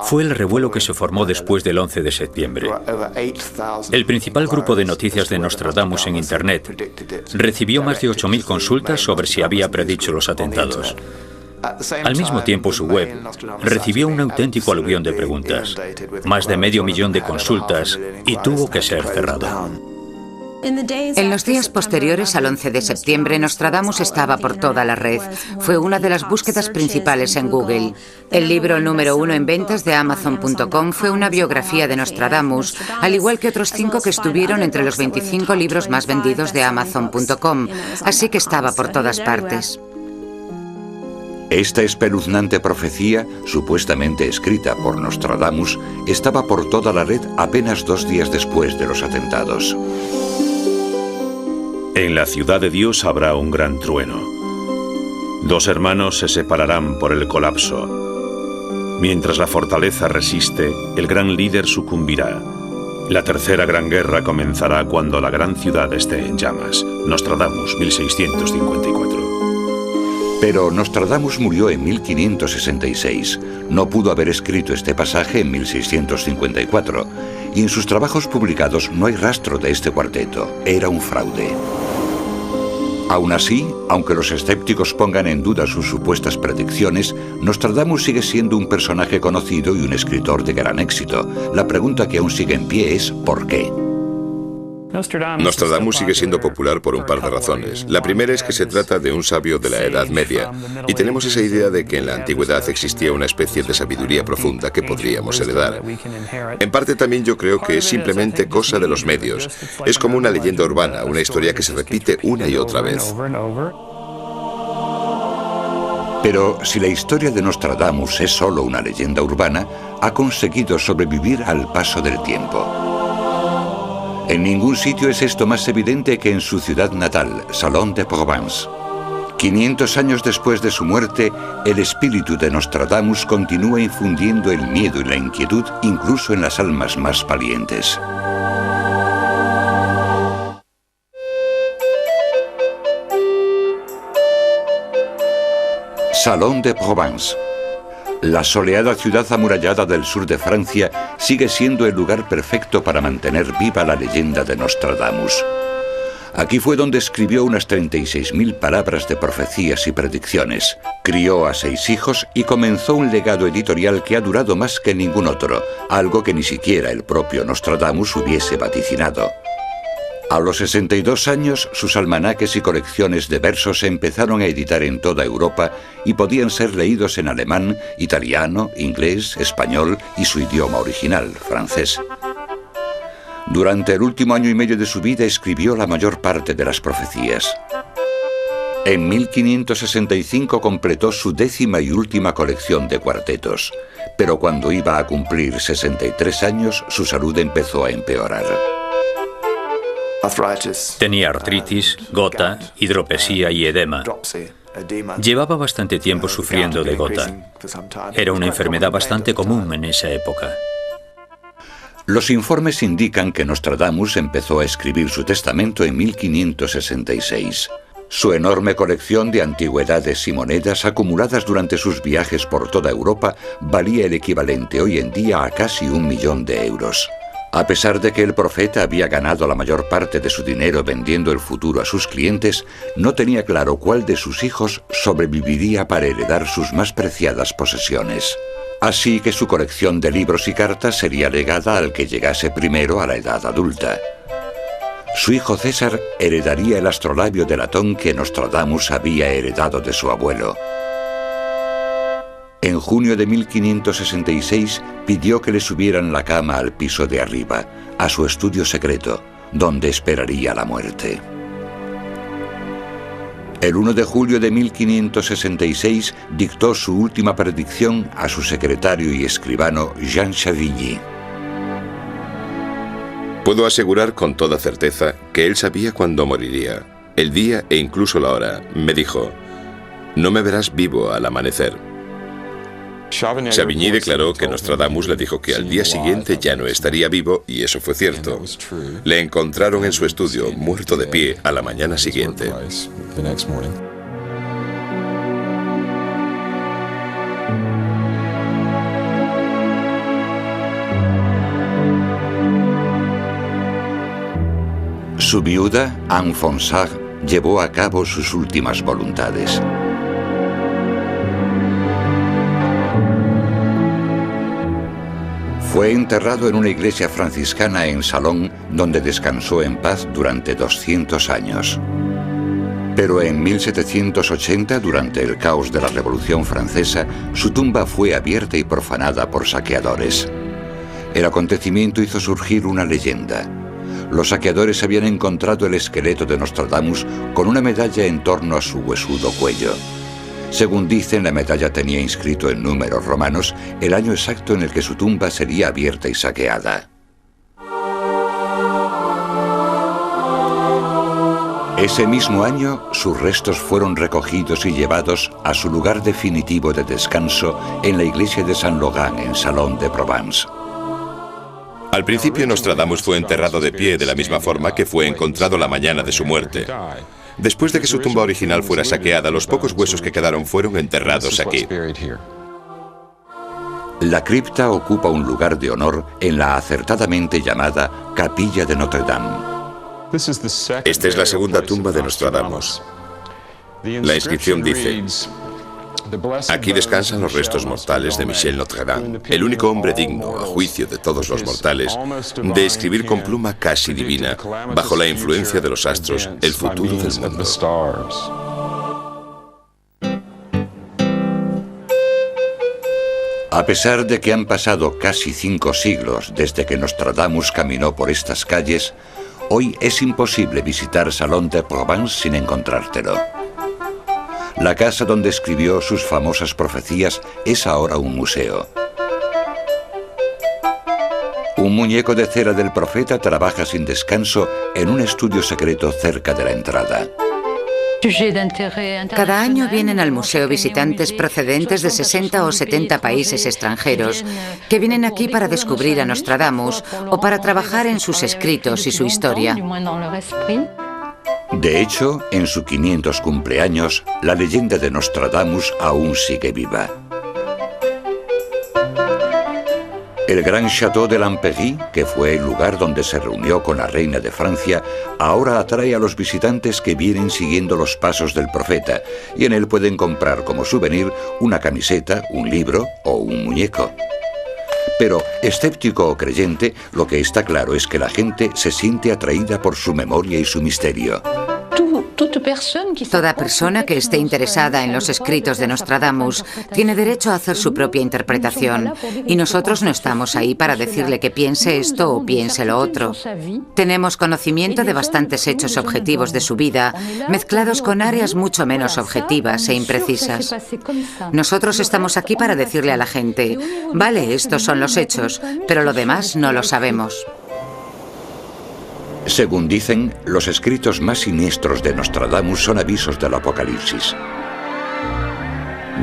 S2: fue el revuelo que se formó después del 11 de septiembre. El principal grupo de noticias de Nostradamus en Internet recibió más de 8.000 consultas sobre si había predicho los atentados. Al mismo tiempo, su web recibió un auténtico aluvión de preguntas, más de 500.000 de consultas, y tuvo que ser cerrado.
S4: En los días posteriores al 11 de septiembre, Nostradamus estaba por toda la red. Fue una de las búsquedas principales en Google. El libro número 1 en ventas de Amazon.com fue una biografía de Nostradamus, al igual que otros 5 que estuvieron entre los 25 libros más vendidos de Amazon.com, así que estaba por todas partes.
S3: Esta espeluznante profecía, supuestamente escrita por Nostradamus, estaba por toda la red apenas 2 días después de los atentados.
S1: En la ciudad de Dios habrá un gran trueno. 2 hermanos se separarán por el colapso. Mientras la fortaleza resiste, el gran líder sucumbirá. La tercera gran guerra comenzará cuando la gran ciudad esté en llamas. Nostradamus, 1654.
S3: Pero Nostradamus murió en 1566. No pudo haber escrito este pasaje en 1654. Y en sus trabajos publicados no hay rastro de este cuarteto. Era un fraude. Aún así, aunque los escépticos pongan en duda sus supuestas predicciones, Nostradamus sigue siendo un personaje conocido y un escritor de gran éxito. La pregunta que aún sigue en pie es ¿por qué?
S5: Nostradamus sigue siendo popular por un par de razones. La primera es que se trata de un sabio de la Edad Media, y tenemos esa idea de que en la antigüedad existía una especie de sabiduría profunda que podríamos heredar. En parte también yo creo que es simplemente cosa de los medios. Es como una leyenda urbana, una historia que se repite una y otra vez.
S3: Pero si la historia de Nostradamus es solo una leyenda urbana, ha conseguido sobrevivir al paso del tiempo. En ningún sitio es esto más evidente que en su ciudad natal, Salon de Provence. 500 años después de su muerte, el espíritu de Nostradamus continúa infundiendo el miedo y la inquietud incluso en las almas más valientes. Salon de Provence. La soleada ciudad amurallada del sur de Francia sigue siendo el lugar perfecto para mantener viva la leyenda de Nostradamus. Aquí fue donde escribió unas 36.000 palabras de profecías y predicciones. Crió a 6 hijos y comenzó un legado editorial que ha durado más que ningún otro, algo que ni siquiera el propio Nostradamus hubiese vaticinado. A los 62 años, sus almanaques y colecciones de versos se empezaron a editar en toda Europa y podían ser leídos en alemán, italiano, inglés, español y su idioma original, francés. Durante el último año y medio de su vida escribió la mayor parte de las profecías. En 1565 completó su 10ª y última colección de cuartetos, pero cuando iba a cumplir 63 años, su salud empezó a empeorar.
S2: Tenía artritis, gota, hidropesía y edema. Llevaba bastante tiempo sufriendo de gota. Era una enfermedad bastante común en esa época.
S3: Los informes indican que Nostradamus empezó a escribir su testamento en 1566. Su enorme colección de antigüedades y monedas acumuladas durante sus viajes por toda Europa valía el equivalente hoy en día a casi 1 millón de euros. A pesar de que el profeta había ganado la mayor parte de su dinero vendiendo el futuro a sus clientes, no tenía claro cuál de sus hijos sobreviviría para heredar sus más preciadas posesiones. Así que su colección de libros y cartas sería legada al que llegase primero a la edad adulta. Su hijo César heredaría el astrolabio de latón que Nostradamus había heredado de su abuelo. En junio de 1566 pidió que le subieran la cama al piso de arriba, a su estudio secreto, donde esperaría la muerte. El 1 de julio de 1566 dictó su última predicción a su secretario y escribano Jean Chavigny.
S5: Puedo asegurar con toda certeza que él sabía cuándo moriría, el día e incluso la hora. Me dijo: no me verás vivo al amanecer. Chavigny declaró que Nostradamus le dijo que al día siguiente ya no estaría vivo, y eso fue cierto. Le encontraron en su estudio, muerto de pie, a la mañana siguiente.
S3: Su viuda, Anne Fonsard, llevó a cabo sus últimas voluntades. Fue enterrado en una iglesia franciscana en Salon, donde descansó en paz durante 200 años. Pero en 1780, durante el caos de la Revolución Francesa, su tumba fue abierta y profanada por saqueadores. El acontecimiento hizo surgir una leyenda. Los saqueadores habían encontrado el esqueleto de Nostradamus con una medalla en torno a su huesudo cuello. Según dicen, la medalla tenía inscrito en números romanos el año exacto en el que su tumba sería abierta y saqueada. Ese mismo año, sus restos fueron recogidos y llevados a su lugar definitivo de descanso en la iglesia de Saint-Laurent, en Salon de Provence.
S5: Al principio, Nostradamus fue enterrado de pie de la misma forma que fue encontrado la mañana de su muerte. Después de que su tumba original fuera saqueada, los pocos huesos que quedaron fueron enterrados aquí.
S3: La cripta ocupa un lugar de honor en la acertadamente llamada Capilla de Notre Dame.
S5: Esta es la segunda tumba de Nostradamus. La inscripción dice: aquí descansan los restos mortales de Michel Notre-Dame, el único hombre digno, a juicio de todos los mortales, de escribir con pluma casi divina, bajo la influencia de los astros, el futuro del mundo.
S3: A pesar de que han pasado casi 5 siglos desde que Nostradamus caminó por estas calles, hoy es imposible visitar Salon de Provence sin encontrártelo. La casa donde escribió sus famosas profecías es ahora un museo. Un muñeco de cera del profeta trabaja sin descanso en un estudio secreto cerca de la entrada.
S4: Cada año vienen al museo visitantes procedentes de 60 o 70 países extranjeros que vienen aquí para descubrir a Nostradamus o para trabajar en sus escritos y su historia.
S3: De hecho, en su 500 cumpleaños, la leyenda de Nostradamus aún sigue viva. El gran Château de l'Empéry, que fue el lugar donde se reunió con la reina de Francia, ahora atrae a los visitantes que vienen siguiendo los pasos del profeta, y en él pueden comprar como souvenir una camiseta, un libro o un muñeco. Pero, escéptico o creyente, lo que está claro es que la gente se siente atraída por su memoria y su misterio.
S4: Toda persona que esté interesada en los escritos de Nostradamus tiene derecho a hacer su propia interpretación, y nosotros no estamos ahí para decirle que piense esto o piense lo otro. Tenemos conocimiento de bastantes hechos objetivos de su vida, mezclados con áreas mucho menos objetivas e imprecisas. Nosotros estamos aquí para decirle a la gente: vale, estos son los hechos, pero lo demás no lo sabemos.
S3: Según dicen, los escritos más siniestros de Nostradamus son avisos del apocalipsis.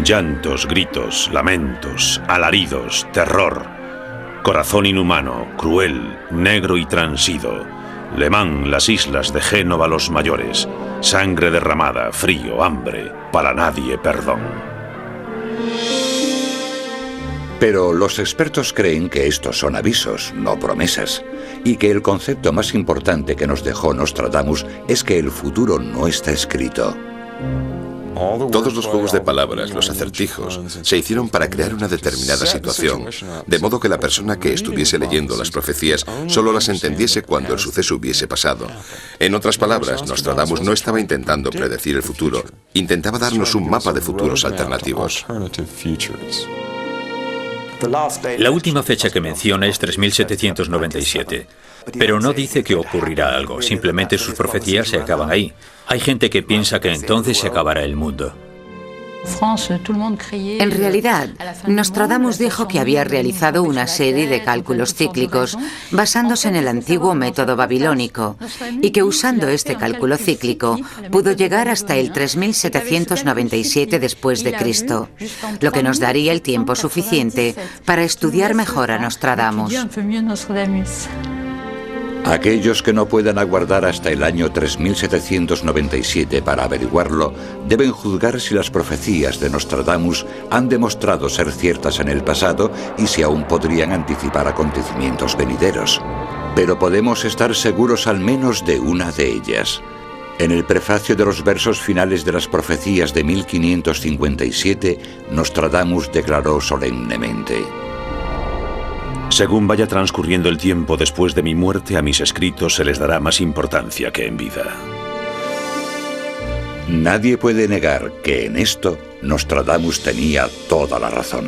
S1: Llantos, gritos, lamentos, alaridos, terror. Corazón inhumano, cruel, negro y transido. Le Mans, las islas de Génova, los mayores. Sangre derramada, frío, hambre, para nadie perdón.
S3: Pero los expertos creen que estos son avisos, no promesas, y que el concepto más importante que nos dejó Nostradamus es que el futuro no está escrito.
S5: Todos los juegos de palabras, los acertijos, se hicieron para crear una determinada situación, de modo que la persona que estuviese leyendo las profecías solo las entendiese cuando el suceso hubiese pasado. En otras palabras, Nostradamus no estaba intentando predecir el futuro, intentaba darnos un mapa de futuros alternativos.
S2: La última fecha que menciona es 3797. Pero no dice que ocurrirá algo, simplemente sus profecías se acaban ahí. Hay gente que piensa que entonces se acabará el mundo.
S4: En realidad, Nostradamus dijo que había realizado una serie de cálculos cíclicos basándose en el antiguo método babilónico y que usando este cálculo cíclico pudo llegar hasta el 3797 después de Cristo, lo que nos daría el tiempo suficiente para estudiar mejor a Nostradamus.
S3: Aquellos que no puedan aguardar hasta el año 3797 para averiguarlo, deben juzgar si las profecías de Nostradamus han demostrado ser ciertas en el pasado y si aún podrían anticipar acontecimientos venideros. Pero podemos estar seguros al menos de una de ellas. En el prefacio de los versos finales de las profecías de 1557, Nostradamus declaró solemnemente:
S1: según vaya transcurriendo el tiempo después de mi muerte, a mis escritos se les dará más importancia que en vida.
S3: Nadie puede negar que en esto Nostradamus tenía toda la razón.